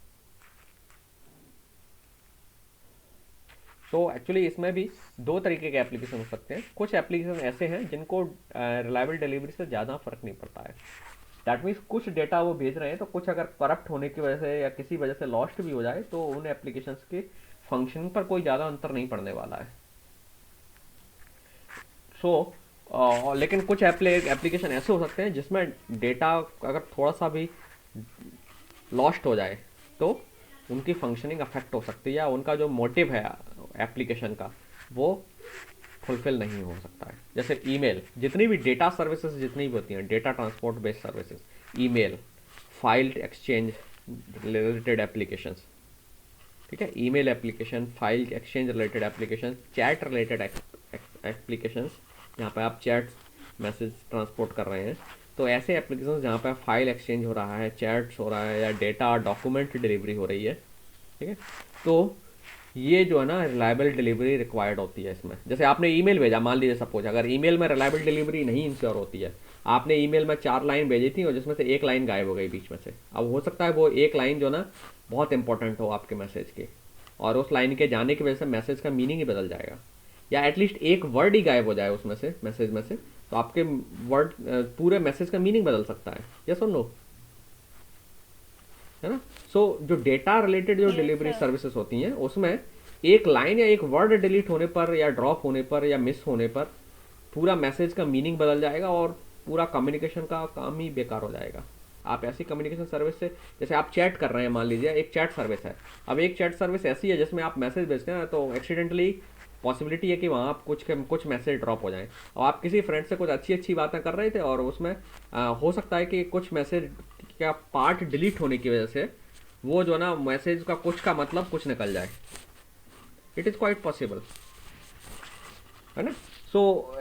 तो एक्चुअली इसमें भी दो तरीके के एप्लीकेशन हो सकते हैं। कुछ एप्लीकेशन ऐसे हैं जिनको रिलायबल डिलीवरी से ज़्यादा फर्क नहीं पड़ता है। दैट मीन्स कुछ डेटा वो भेज रहे हैं, तो कुछ अगर करप्ट होने की वजह से या किसी वजह से लॉस्ट भी हो जाए तो उन एप्लीकेशंस के फंक्शनिंग पर कोई ज़्यादा अंतर नहीं पड़ने वाला है। सो लेकिन कुछ एप्लीकेशन ऐसे हो सकते हैं जिसमें डेटा अगर थोड़ा सा भी लॉस्ट हो जाए तो उनकी फंक्शनिंग अफेक्ट हो सकती है, या उनका जो मोटिव है एप्लीकेशन का वो फुलफिल नहीं हो सकता है। जैसे ईमेल, जितनी भी डेटा सर्विसेज जितनी भी होती हैं, data transport based services, email, file exchange related applications, ठीक है, email application, file exchange related application, chat related applications, जहाँ पे आप चैट मैसेज ट्रांसपोर्ट कर रहे हैं, तो ऐसे एप्लीकेशंस जहाँ पे फाइल एक्सचेंज हो रहा है, चैट्स हो रहा है, या डेटा डॉक्यूमेंट डिलीवरी हो रही है, ठीक है, तो ये जो है ना रिलायबल डिलीवरी रिक्वायर्ड होती है इसमें। जैसे आपने ईमेल भेजा, मान लीजिए सपोज अगर ईमेल में रिलायबल डिलीवरी नहीं इंश्योर होती है, आपने ईमेल में 4 लाइन भेजी थी और जिसमें से एक लाइन गायब हो गई बीच में से। अब हो सकता है वो एक लाइन जो ना बहुत इंपॉर्टेंट हो आपके मैसेज की, और उस लाइन के जाने की वजह से मैसेज का मीनिंग ही बदल जाएगा, या एटलीस्ट एक वर्ड ही गायब हो जाए उसमें से, मैसेज में से, तो आपके वर्ड पूरे मैसेज का मीनिंग बदल सकता है। यस और नो, है ना। सो जो डेटा रिलेटेड जो डिलीवरी सर्विसेज होती हैं उसमें एक लाइन या एक वर्ड डिलीट होने पर या ड्रॉप होने पर या मिस होने पर पूरा मैसेज का मीनिंग बदल जाएगा और पूरा कम्युनिकेशन का काम ही बेकार हो जाएगा। आप ऐसी कम्युनिकेशन सर्विस से, जैसे आप चैट कर रहे हैं, मान लीजिए एक चैट सर्विस है, अब एक चैट सर्विस ऐसी है जिसमें आप मैसेज भेजते हैं तो एक्सीडेंटली पॉसिबिलिटी है कि वहाँ आप कुछ मैसेज ड्रॉप हो जाएं, और आप किसी फ्रेंड से कुछ अच्छी अच्छी बातें कर रहे थे और उसमें हो सकता है कि कुछ मैसेज का पार्ट डिलीट होने की वजह से वो जो ना मैसेज का कुछ का मतलब कुछ निकल जाए। इट इज़ क्वाइट पॉसिबल, है ना। सो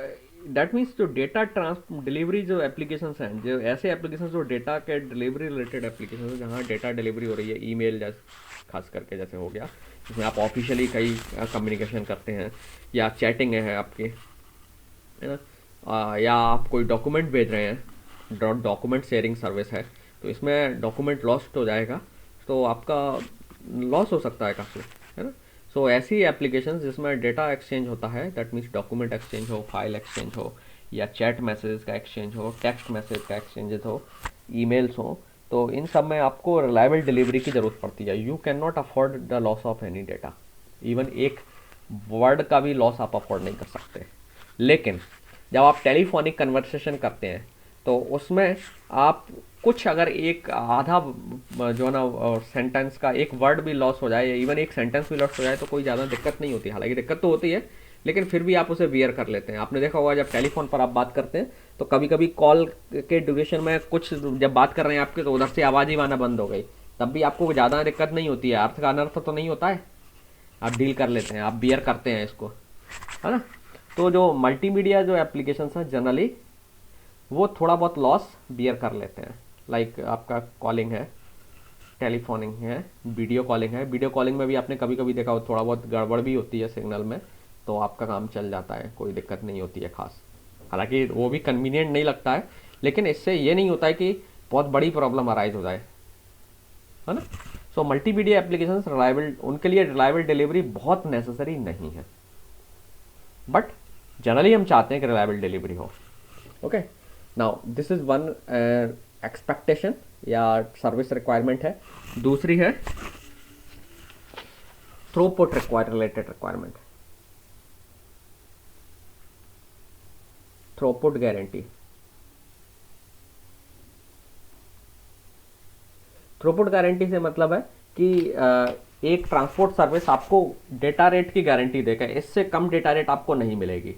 दैट मीन्स जो डेटा डिलीवरी जो एप्लीकेशंस हैं, जो ऐसे एप्लीकेशंस जो डेटा के डिलीवरी रिलेटेड एप्लीकेशंस हैं, जहाँ डेटा डिलीवरी हो रही है, ईमेल जैसे खास करके जैसे हो गया, जिसमें आप ऑफिशियली कई कम्युनिकेशन करते हैं, या चैटिंग है आपकी, है ना, या आप कोई डॉक्यूमेंट भेज रहे हैं, डॉक्यूमेंट शेयरिंग सर्विस है, तो इसमें डॉक्यूमेंट लॉस्ट हो जाएगा तो आपका लॉस हो सकता है काफ़ी, है ना। सो ऐसी एप्लीकेशंस जिसमें डेटा एक्सचेंज होता है, दैट मीन्स डॉक्यूमेंट एक्सचेंज हो, फाइल एक्सचेंज हो, या चैट मैसेज का एक्सचेंज हो, टेक्स्ट मैसेज का एक्सचेंज हो, ईमेल्स हो, तो इन सब में आपको रिलायबल डिलीवरी की ज़रूरत पड़ती है। You can not afford the loss of any data, even एक वर्ड का भी लॉस आप अफोर्ड नहीं कर सकते। लेकिन जब आप टेलीफोनिक कन्वर्सेशन करते हैं तो उसमें आप कुछ अगर एक आधा जो ना सेंटेंस का एक वर्ड भी लॉस हो जाए, या इवन एक सेंटेंस भी लॉस हो जाए, तो कोई ज़्यादा दिक्कत नहीं होती। हालांकि दिक्कत तो होती है, लेकिन फिर भी आप उसे बियर कर लेते हैं। आपने देखा होगा जब टेलीफोन पर आप बात करते हैं तो कभी कभी कॉल के ड्यूरेशन में कुछ जब बात कर रहे हैं आपके, तो उधर से आवाज़ ही आना बंद हो गई, तब भी आपको ज़्यादा दिक्कत नहीं होती है, अर्थ का अनर्थ तो नहीं होता है, आप डील कर लेते हैं, आप बियर करते हैं इसको, है ना। तो जो मल्टीमीडिया जो एप्लीकेशंस हैं जनरली वो थोड़ा बहुत लॉस बियर कर लेते हैं। लाइक आपका कॉलिंग है, टेलीफोनिंग है, वीडियो कॉलिंग है। वीडियो कॉलिंग में भी आपने कभी कभी देखा हो थोड़ा बहुत गड़बड़ भी होती है सिग्नल में, तो आपका काम चल जाता है, कोई दिक्कत नहीं होती है खास। हालांकि वो भी कन्वीनियंट नहीं लगता है, लेकिन इससे ये नहीं होता है कि बहुत बड़ी प्रॉब्लम अराइज हो जाए, है ना। सो मल्टीमीडिया एप्लीकेशन रिलायबल, उनके लिए रिलायबल डिलीवरी बहुत नेसेसरी नहीं है, बट जनरली हम चाहते हैं कि रिलायबल डिलीवरी हो। Okay, now this is one expectation या सर्विस रिक्वायरमेंट है। दूसरी है throughput related requirement, throughput guarantee. Throughput guarantee से मतलब है कि एक ट्रांसपोर्ट सर्विस आपको डेटा रेट की गारंटी देगा, इससे कम डेटा रेट आपको नहीं मिलेगी।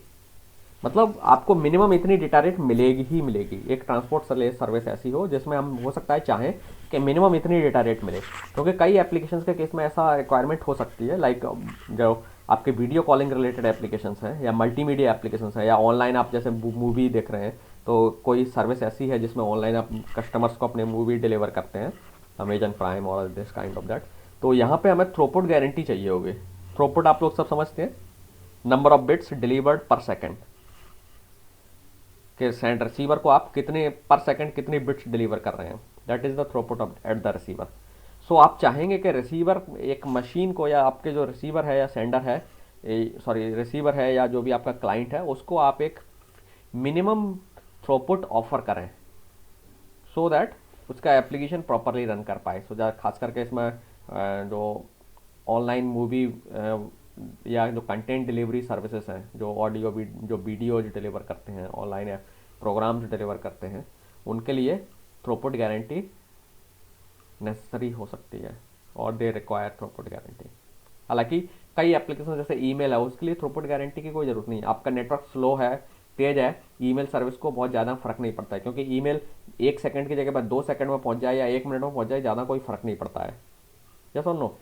मतलब आपको मिनिमम इतनी डेटा रेट मिलेगी ही मिलेगी। एक ट्रांसपोर्ट सर्विस ऐसी हो जिसमें हम हो सकता है चाहें कि मिनिमम इतनी डेटा रेट मिले, क्योंकि कई एप्लीकेशंस के केस में ऐसा रिक्वायरमेंट हो सकती है। लाइक जो आपके वीडियो कॉलिंग रिलेटेड एप्लीकेशंस हैं, या मल्टीमीडिया एप्लीकेशंस हैं, या ऑनलाइन आप जैसे मूवी देख रहे हैं, तो कोई सर्विस ऐसी है जिसमें ऑनलाइन आप कस्टमर्स को अपने मूवी डिलीवर करते हैं, अमेजन प्राइम और दिस काइंड ऑफ दैट, तो यहाँ पे हमें थ्रूपुट गारंटी चाहिए होगी। थ्रूपुट आप लोग सब समझते हैं, नंबर ऑफ बिट्स डिलीवर्ड पर सेकेंड, कि सेंड रिसीवर को आप कितने पर सेकंड कितनी बिट्स डिलीवर कर रहे हैं, that is the throughput at the receiver. So आप चाहेंगे कि रिसीवर एक मशीन को, या आपके जो रिसीवर है या सेंडर है, सॉरी रिसीवर है या जो भी आपका क्लाइंट है, उसको आप एक मिनिमम थ्रूपुट ऑफर करें, सो दैट उसका एप्लीकेशन प्रॉपरली रन कर पाए। सो खास करके इसमें जो ऑनलाइन मूवी या जो कंटेंट डिलीवरी सर्विसेज हैं, जो ऑडियो जो वीडियोज डिलीवर करते हैं, ऑनलाइन प्रोग्राम्स डिलीवर करते हैं, उनके लिए थ्रूपुट गारंटी नेसेसरी हो सकती है, और दे रिक्वायर थ्रूपुट गारंटी। हालांकि कई एप्लीकेशन जैसे ईमेल है, उसके लिए थ्रूपुट गारंटी की कोई ज़रूरत नहीं है। आपका नेटवर्क स्लो है, तेज़ है, ईमेल सर्विस को बहुत ज़्यादा फर्क नहीं पड़ता है, क्योंकि ईमेल 1 सेकंड की जगह पर 2 सेकंड में पहुंच जाए या 1 मिनट में पहुंच जाए, ज़्यादा कोई फर्क नहीं पड़ता है, या सुन लो,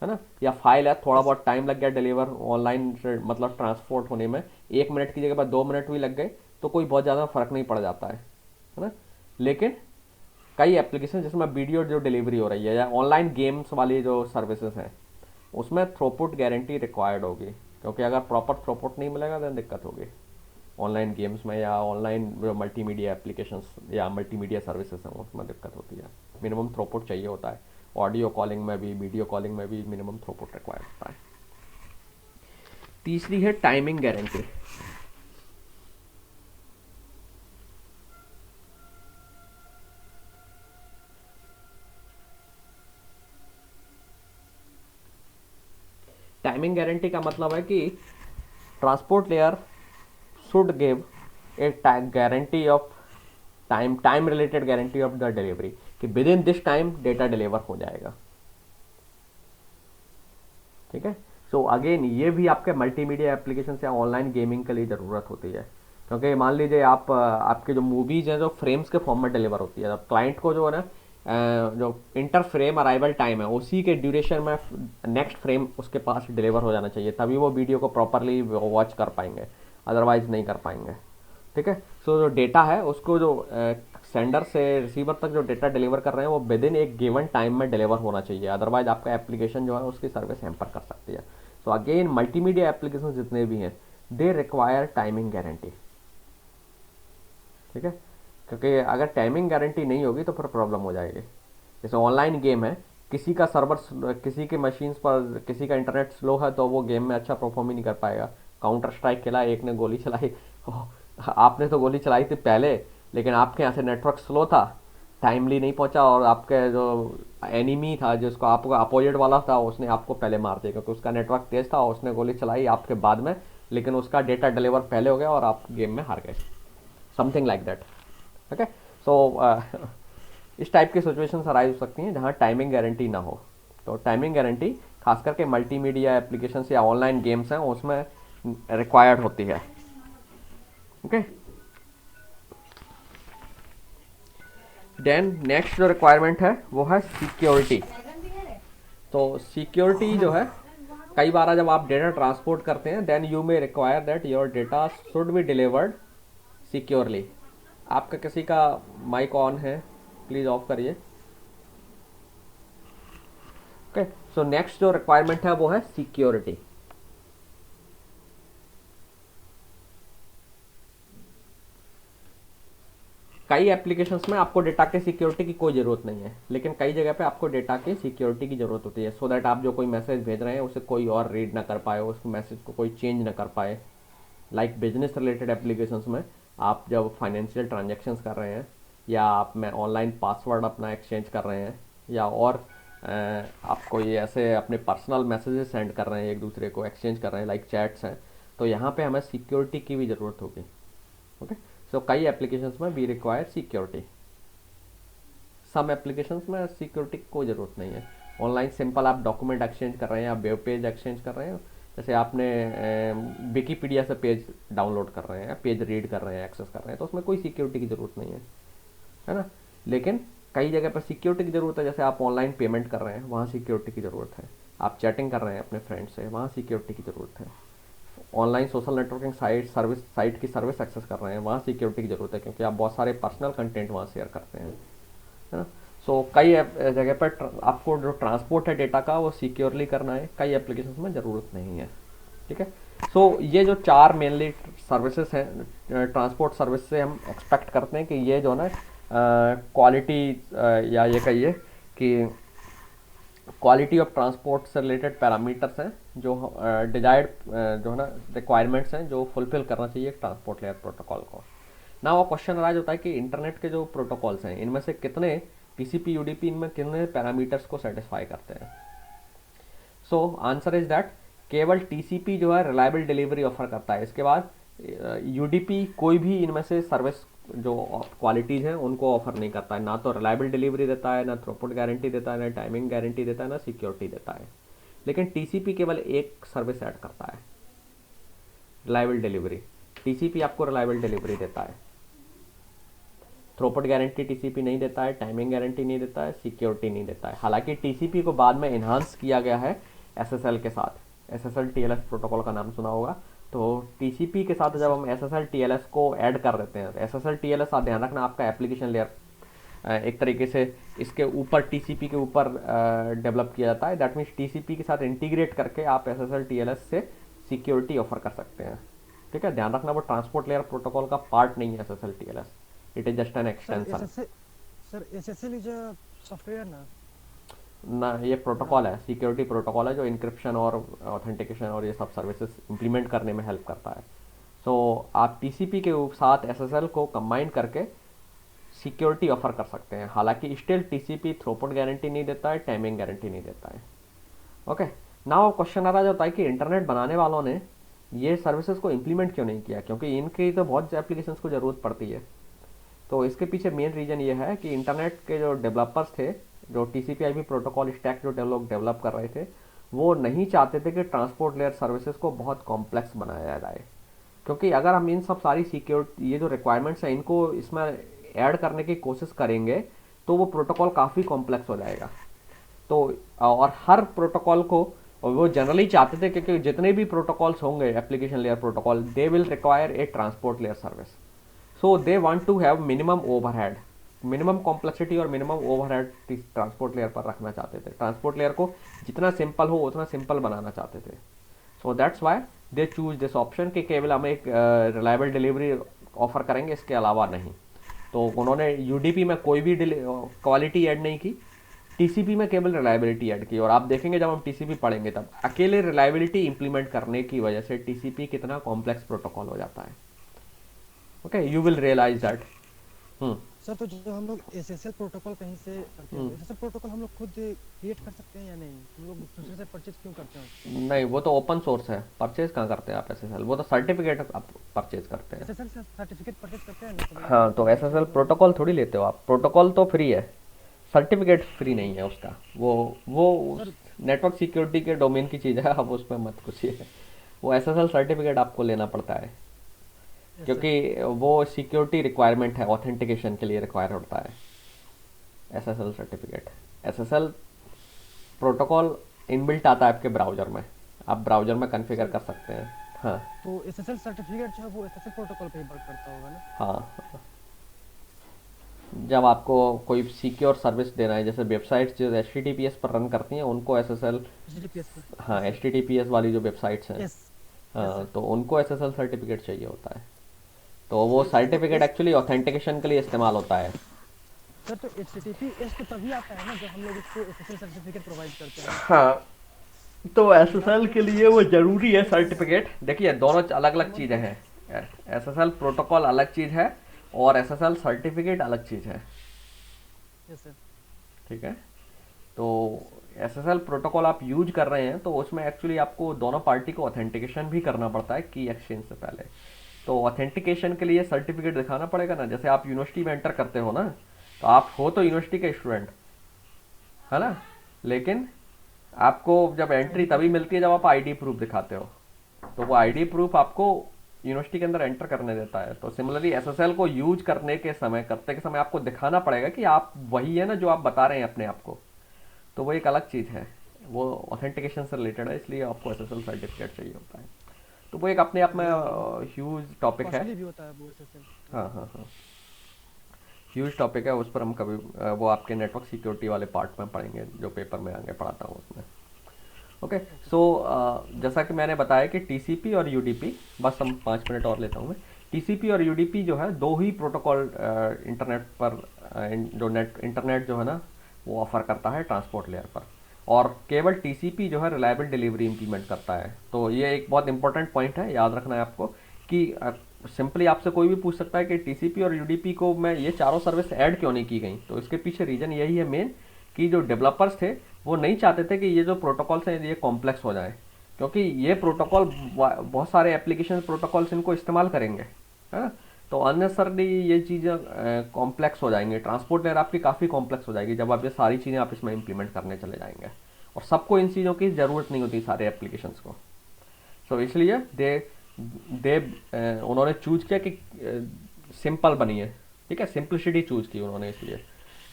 है ना। या फाइल है, थोड़ा बहुत टाइम लग गया डिलीवर ऑनलाइन मतलब ट्रांसपोर्ट होने में, 1 मिनट की जगह पर 2 मिनट भी लग गए, तो कोई बहुत ज़्यादा फर्क नहीं पड़ जाता है ना। लेकिन कई एप्लीकेशन जिसमें वीडियो जो डिलीवरी हो रही है, या ऑनलाइन गेम्स वाली जो सर्विसेज हैं, उसमें थ्रूपुट गारंटी रिक्वायर्ड होगी, क्योंकि अगर प्रॉपर थ्रूपुट नहीं मिलेगा तो दिक्कत होगी ऑनलाइन गेम्स में, या ऑनलाइन जो मल्टीमीडिया एप्लीकेशंस या मल्टीमीडिया सर्विसेज हैं उसमें दिक्कत होती है। मिनिमम थ्रूपुट चाहिए होता है, ऑडियो कॉलिंग में भी, वीडियो कॉलिंग में भी मिनिमम थ्रूपुट रिक्वायर्ड होता है। तीसरी है टाइमिंग गारंटी। टाइमिंग गारंटी का मतलब है कि transport layer should give a guarantee of time related guarantee of the delivery, कि within this time data deliver हो जाएगा। ठीक है। सो अगेन ये भी आपके मल्टीमीडिया एप्लीकेशन या ऑनलाइन गेमिंग के लिए ज़रूरत होती है, क्योंकि मान लीजिए आप आपके जो मूवीज़ हैं जो फ्रेम्स के फॉर्म में डिलीवर होती है, क्लाइंट को जो है ना जो इंटर फ्रेम अराइवल टाइम है उसी के ड्यूरेशन में नेक्स्ट फ्रेम उसके पास डिलीवर हो जाना चाहिए, तभी वो वीडियो को प्रॉपरली वॉच कर पाएंगे, अदरवाइज नहीं कर पाएंगे। ठीक है। सो जो डेटा है उसको जो सेंडर से रिसीवर तक जो डेटा डिलीवर कर रहे हैं वो विद इन एक गिवन टाइम में डिलीवर होना चाहिए, अदरवाइज आपका एप्लीकेशन जो है उसकी सर्विस हैम्पर कर सकती है। सो अगेन मल्टीमीडिया एप्लीकेशन जितने भी हैं दे रिक्वायर टाइमिंग गारंटी। ठीक है। क्योंकि अगर टाइमिंग गारंटी नहीं होगी तो फिर प्रॉब्लम हो जाएगी। जैसे ऑनलाइन गेम है, किसी का सर्वर किसी के मशीन्स पर किसी का इंटरनेट स्लो है तो वो गेम में अच्छा परफॉर्म ही नहीं कर पाएगा। काउंटर स्ट्राइक खेला, एक ने गोली चलाई, आपने तो गोली चलाई थी पहले लेकिन आपके यहाँ से नेटवर्क स्लो था, टाइमली नहीं पहुंचा, और आपके जो एनिमी था जिसको आपको अपोजिट वाला था उसने आपको पहले मार दिया क्योंकि उसका नेटवर्क तेज था, उसने गोली चलाई आपके बाद में, लेकिन उसका डेटा डिलीवर पहले हो गया और आप गेम में हार गए, समथिंग लाइक दैट। ओके। सो इस टाइप की सिचुएशन अराइज हो सकती हैं जहाँ टाइमिंग गारंटी ना हो। तो टाइमिंग गारंटी खास करके मल्टीमीडिया एप्लीकेशन या ऑनलाइन गेम्स हैं उसमें रिक्वायर्ड होती है। ओके। देन नेक्स्ट जो रिक्वायरमेंट है वो है सिक्योरिटी। तो सिक्योरिटी जो है, कई बार जब आप डेटा ट्रांसपोर्ट करते हैं then you may require that your data should be delivered securely. आपका किसी का माइक ऑन है, प्लीज ऑफ करिए। ओके। सो नेक्स्ट जो रिक्वायरमेंट है वो है सिक्योरिटी। कई एप्लीकेशंस में आपको डेटा के सिक्योरिटी की कोई ज़रूरत नहीं है, लेकिन कई जगह पे आपको डेटा के सिक्योरिटी की ज़रूरत होती है, सो दैट आप जो कोई मैसेज भेज रहे हैं उसे कोई और रीड ना कर पाए, उस मैसेज को कोई चेंज ना कर पाए। लाइक बिजनेस रिलेटेड एप्लीकेशंस में आप जब फाइनेंशियल ट्रांजेक्शन्स कर रहे हैं या आप में ऑनलाइन पासवर्ड अपना एक्सचेंज कर रहे हैं या और आप कोई ऐसे अपने पर्सनल मैसेजेस सेंड कर रहे हैं, एक दूसरे को एक्सचेंज कर रहे हैं, लाइक चैट्स हैं, तो यहाँ पे हमें सिक्योरिटी की भी ज़रूरत होगी। ओके। सो कई एप्लीकेशंस में we require security, some applications में सिक्योरिटी की कोई ज़रूरत नहीं है। ऑनलाइन सिंपल आप डॉक्यूमेंट एक्सचेंज कर रहे हैं, आप वेब पेज एक्सचेंज कर रहे हैं, जैसे आपने विकीपीडिया से पेज डाउनलोड कर रहे हैं, पेज रीड कर रहे हैं, एक्सेस कर रहे हैं, तो उसमें कोई सिक्योरिटी की ज़रूरत नहीं है ना। लेकिन कई जगह पर सिक्योरिटी की ज़रूरत है, जैसे आप ऑनलाइन पेमेंट कर रहे हैं वहाँ सिक्योरिटी की ज़रूरत है, आप चैटिंग कर रहे हैं अपने फ्रेंड से वहाँ सिक्योरिटी की ज़रूरत है, ऑनलाइन सोशल नेटवर्किंग साइट की सर्विस एक्सेस कर रहे हैं वहाँ सिक्योरिटी की ज़रूरत है, क्योंकि आप बहुत सारे पर्सनल कंटेंट वहाँ शेयर करते हैं, है ना। सो कई जगह पर आपको जो ट्रांसपोर्ट है डेटा का वो सिक्योरली करना है, कई एप्लीकेशन में ज़रूरत नहीं है। ठीक है। सो ये जो चार मेनली सर्विसेज हैं ट्रांसपोर्ट सर्विस से हम एक्सपेक्ट करते हैं कि ये जो ना क्वालिटी या ये कहिए कि क्वालिटी ऑफ ट्रांसपोर्ट से रिलेटेड पैरामीटर्स हैं जो डिजायर्ड जो है ना रिक्वायरमेंट्स हैं जो फुलफिल करना चाहिए ट्रांसपोर्ट लेयर प्रोटोकॉल को। ना वो क्वेश्चन राइज होता है कि इंटरनेट के जो प्रोटोकॉल्स हैं इनमें से कितने टीसीपी यूडीपी इनमें कितने पैरामीटर्स को सेटिस्फाई करते हैं। सो आंसर इज दैट केवल टीसीपी जो है रिलायबल डिलीवरी ऑफर करता है, इसके बाद यूडीपी कोई भी इनमें से सर्विस जो क्वालिटीज़ हैं उनको ऑफर नहीं करता है, ना तो रिलायबल डिलीवरी देता है, ना थ्रूपुट गारंटी देता है, ना टाइमिंग गारंटी देता है, ना सिक्योरिटी देता है। लेकिन टीसीपी केवल एक सर्विस ऐड करता है, रिलायबल डिलीवरी। टीसीपी आपको रिलायबल डिलीवरी देता है, थ्रूपुट गारंटी टीसीपी नहीं देता है, टाइमिंग गारंटी नहीं देता है, सिक्योरिटी नहीं देता है। हालांकि टीसीपी को बाद में इन्हांस किया गया है एसएसएल के साथ, एसएसएल टीएलएस प्रोटोकॉल का नाम सुना होगा। तो टीसीपी के साथ जब हम एसएसएल टीएलएस को ऐड कर देते हैं, एसएसएल टीएलएस आप ध्यान रखना आपका एप्लीकेशन लेयर एक तरीके से इसके ऊपर टीसीपी के ऊपर डेवलप किया जाता है, दैट मीन्स टीसीपी के साथ इंटीग्रेट करके आप एसएसएल टीएलएस से सिक्योरिटी ऑफर कर सकते हैं। ठीक है, ध्यान रखना वो ट्रांसपोर्ट लेयर प्रोटोकॉल का पार्ट नहीं है SSL TLS, it is just an extension. Sir SSL is a software ना, ये प्रोटोकॉल है, सिक्योरिटी प्रोटोकॉल है जो इंक्रिप्शन और ऑथेंटिकेशन और ये सब सर्विसेज इंप्लीमेंट करने में हेल्प करता है। सो आप टीसीपी के साथ एसएसएल को कंबाइन करके सिक्योरिटी ऑफर कर सकते हैं। हालांकि स्टिल टीसीपी थ्रूपुट गारंटी नहीं देता है, टाइमिंग गारंटी नहीं देता है। ओके, नाउ क्वेश्चन आ रहा होता है कि इंटरनेट बनाने वालों ने ये सर्विसेज को इम्प्लीमेंट क्यों नहीं किया, क्योंकि इनकी तो बहुत एप्लीकेशंस को ज़रूरत पड़ती है। तो इसके पीछे मेन रीज़न ये है कि इंटरनेट के जो डेवलपर्स थे, जो TCP/IP प्रोटोकॉल स्टैक जो डेवलप कर रहे थे, वो नहीं चाहते थे कि ट्रांसपोर्ट लेयर सर्विसेज को बहुत कॉम्प्लेक्स बनाया जाए, क्योंकि अगर हम इन सब सारी सिक्योरिटी ये जो रिक्वायरमेंट्स हैं इनको इसमें ऐड करने की कोशिश करेंगे तो वो प्रोटोकॉल काफ़ी कॉम्प्लेक्स हो जाएगा। तो और हर प्रोटोकॉल को वो जनरली चाहते थे क्योंकि जितने भी प्रोटोकॉल्स होंगे application layer protocol, they will require a transport layer service. So they want to have minimum overhead, minimum complexity और मिनिमम ओवरहेड ट्रांसपोर्ट लेयर पर रखना चाहते थे। ट्रांसपोर्ट लेयर को जितना सिंपल हो उतना सिंपल बनाना चाहते थे। So that's why they choose this option कि केवल हम एक रिलायबल डिलीवरी ऑफर करेंगे, इसके अलावा नहीं। तो उन्होंने UDP में कोई भी क्वालिटी ऐड नहीं की, TCP में केवल रिलायबिलिटी ऐड की। और आप देखेंगे जब हम TCP पढ़ेंगे तब अकेले रिलायबिलिटी इंप्लीमेंट करने की वजह से TCP कितना कॉम्प्लेक्स प्रोटोकॉल हो जाता है। Okay, you will realize that. Sir तो जो हम लोग SSL प्रोटोकॉल कहीं से करते हैं, SSL प्रोटोकॉल हम लोग खुद क्रिएट कर सकते हैं या नहीं? हम लोग दूसरे से परचेज क्यों करते हैं? नहीं, वो तो ओपन सोर्स है, परचेज कहाँ करते हैं आप SSL? वो तो सर्टिफिकेट आप परचेज करते हैं। SSL से सर्टिफिकेट परचेज करते हैं ना? हाँ, तो SSL प्रोटोकॉल थोड़ी लेते हो आप, प्रोटोकॉल तो फ्री है, सर्टिफिकेट फ्री नहीं है उसका। वो नेटवर्क सिक्योरिटी के डोमेन की चीज़ है, अब उसमें मत घुसिए। वो SSL सर्टिफिकेट आपको लेना पड़ता है, क्योंकि वो सिक्योरिटी रिक्वायरमेंट है, ऑथेंटिकेशन के लिए रिक्वायर होता है SSL certificate. SSL protocol inbuilt आता है आपके ब्राउज़र में, आप ब्राउज़र में कॉन्फ़िगर कर सकते हैं। हाँ तो SSL सर्टिफिकेट जो है वो SSL प्रोटोकॉल पे ही वर्क करता होगा ना? हाँ, जब आपको कोई सिक्योर सर्विस देना है, जैसे वेबसाइट्स जो HTTPS पर रन करती हैं उनको SSL, HTTPS पे। हाँ HTTPS वाली जो वेबसाइट्स हैं, यस। हाँ, तो उनको SSL सर्टिफिकेट चाहिए होता है। तो वो सर्टिफिकेट एक्चुअली ऑथेंटिकेशन के लिए इस्तेमाल होता है। सर तो HTTPS तो तभी आता है ना जब हम लोग उसको SSL सर्टिफिकेट प्रोवाइड करते हैं। हाँ, तो SSL के लिए वो ज़रूरी है सर्टिफिकेट। देखिए, दोनों अलग अलग चीज़ें हैं। SSL प्रोटोकॉल अलग चीज़ है और SSL सर्टिफिकेट अलग चीज़ है। Yes sir. ठीक है, तो SSL प्रोटोकॉल आप यूज कर रहे हैं तो उसमें एक्चुअली आपको दोनों पार्टी को ऑथेंटिकेशन भी करना पड़ता है की एक्सचेंज से पहले। तो ऑथेंटिकेशन के लिए सर्टिफिकेट दिखाना पड़ेगा ना। जैसे आप यूनिवर्सिटी में एंटर करते हो ना, तो आप हो तो यूनिवर्सिटी के स्टूडेंट, है ना, लेकिन आपको जब एंट्री तभी मिलती है जब आप ID प्रूफ दिखाते हो। तो वो ID प्रूफ आपको यूनिवर्सिटी के अंदर एंटर करने देता है। तो सिमिलरली SSL को यूज करने के समय, करते के समय आपको दिखाना पड़ेगा कि आप वही है ना जो आप बता रहे हैं अपने आप को। तो वो एक अलग चीज़ है, वो ऑथेंटिकेशन से रिलेटेड है, इसलिए आपको SSL सर्टिफिकेट चाहिए होता है। तो वो एक अपने आप में ह्यूज टॉपिक है। कॉस्टली भी होता है वो SSL। हाँ हाँ हाँ, ह्यूज टॉपिक है, उस पर हम कभी वो आपके नेटवर्क सिक्योरिटी वाले पार्ट में पढ़ेंगे, जो पेपर में आगे पढ़ाता हूँ उसमें। ओके, सो जैसा कि मैंने बताया कि TCP और UDP, बस हम 5 मिनट और लेता हूँ मैं। TCP और UDP जो है दो ही प्रोटोकॉल इंटरनेट पर जो इंटरनेट जो है ना वो ऑफर करता है ट्रांसपोर्ट लेयर पर, और केवल TCP जो है रिलायबल डिलीवरी इंप्लीमेंट करता है। तो ये एक बहुत इंपॉर्टेंट पॉइंट है, याद रखना है आपको कि सिंपली आपसे कोई भी पूछ सकता है कि TCP और UDP को मैं ये चारों सर्विस ऐड क्यों नहीं की गई। तो इसके पीछे रीज़न यही है मेन कि जो डेवलपर्स थे वो नहीं चाहते थे कि ये जो प्रोटोकॉल्स हैं ये कॉम्प्लेक्स हो जाए, क्योंकि ये प्रोटोकॉल बहुत सारे एप्लीकेशन प्रोटोकॉल्स इनको इस्तेमाल करेंगे, है ना। तो अननेसरली ये चीज़ें कॉम्प्लेक्स हो जाएंगी, ट्रांसपोर्ट लेयर आपकी काफ़ी कॉम्प्लेक्स हो जाएगी जब आप ये सारी चीज़ें आप इसमें इंप्लीमेंट करने चले जाएंगे, और सबको इन चीज़ों की ज़रूरत नहीं होती सारे एप्लीकेशंस को। सो इसलिए उन्होंने चूज किया कि सिंपल बनी है, ठीक है, सिंपलिसिटी चूज की उन्होंने। इसलिए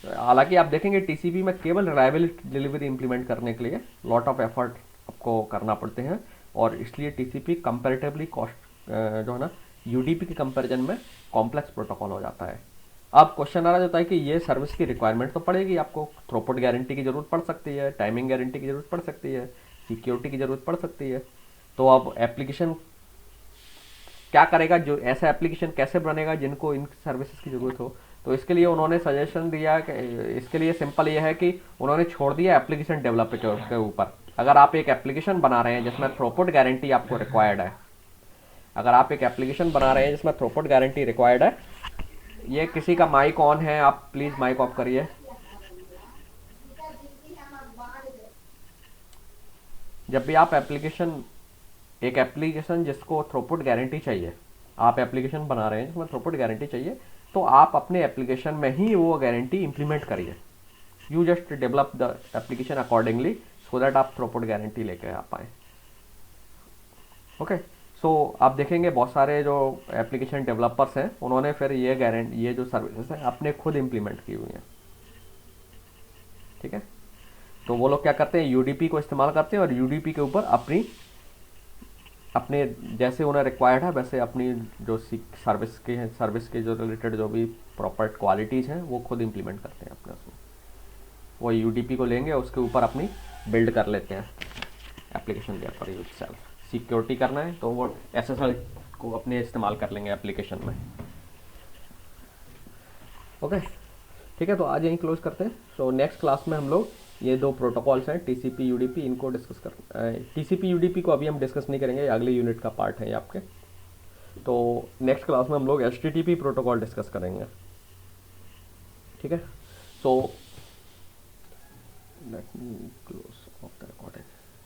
हालांकि आप देखेंगे TCP में केवल रिलायबल डिलीवरी इंप्लीमेंट करने के लिए लॉट ऑफ एफर्ट आपको करना पड़ते हैं, और इसलिए TCP कंपैरेटिवली कॉस्ट जो है ना UDP के कंपैरिजन में कॉम्प्लेक्स प्रोटोकॉल हो जाता है। अब क्वेश्चन आ रहा होता है कि ये सर्विस की रिक्वायरमेंट तो पड़ेगी, आपको थ्रूपुट गारंटी की ज़रूरत पड़ सकती है, टाइमिंग गारंटी की ज़रूरत पड़ सकती है, सिक्योरिटी की ज़रूरत पड़ सकती है। तो अब एप्लीकेशन क्या करेगा, जो ऐसा एप्लीकेशन कैसे बनेगा जिनको इन सर्विसेज की ज़रूरत हो। तो इसके लिए उन्होंने सजेशन दिया कि इसके लिए सिंपल ये है कि उन्होंने छोड़ दिया एप्लीकेशन डेवलपर के ऊपर। अगर आप एक एप्लीकेशन बना रहे हैं जिसमें थ्रूपुट गारंटी आपको रिक्वायर्ड है, अगर आप एक एप्लीकेशन बना रहे हैं जिसमें थ्रूपुट गारंटी रिक्वायर्ड है, ये किसी का माइक ऑन है, आप प्लीज़ माइक ऑफ करिए। जब भी आप एक एप्लीकेशन जिसको थ्रूपुट गारंटी चाहिए, आप एप्लीकेशन बना रहे हैं जिसमें थ्रूपुट गारंटी चाहिए, तो आप अपने एप्लीकेशन में ही वो गारंटी इंप्लीमेंट करिए। You just develop the application accordingly so that आप थ्रूपुट गारंटी लेके आ पाए। ओके, सो आप देखेंगे बहुत सारे जो एप्लीकेशन डेवलपर्स हैं उन्होंने फिर ये जो सर्विसेज है अपने खुद इंप्लीमेंट की हुई हैं। ठीक है, तो वो लोग क्या करते हैं, यूडीपी को इस्तेमाल करते हैं और यूडीपी के ऊपर अपने जैसे उन्हें रिक्वायर्ड है वैसे अपनी जो सर्विस के जो रिलेटेड जो भी प्रॉपर क्वालिटीज़ हैं वो खुद इंप्लीमेंट करते हैं अपने उसमें। वो यूडीपी को लेंगे उसके ऊपर अपनी बिल्ड कर लेते हैं एप्लीकेशन लेयर पर यूज सेल्फ। सिक्योरिटी करना है तो वो एसएसएल को अपने इस्तेमाल कर लेंगे एप्लीकेशन में। ओके, ठीक है, तो आज यहीं क्लोज करते हैं। सो नेक्स्ट क्लास में हम लोग ये दो प्रोटोकॉल्स हैं टीसीपी यूडीपी, इनको डिस्कस टीसीपी यूडीपी को अभी हम डिस्कस नहीं करेंगे, अगले यूनिट का पार्ट है ये आपके। तो नेक्स्ट क्लास में हम लोग एचटीटीपी प्रोटोकॉल डिस्कस करेंगे। ठीक है, so let me close of the recording.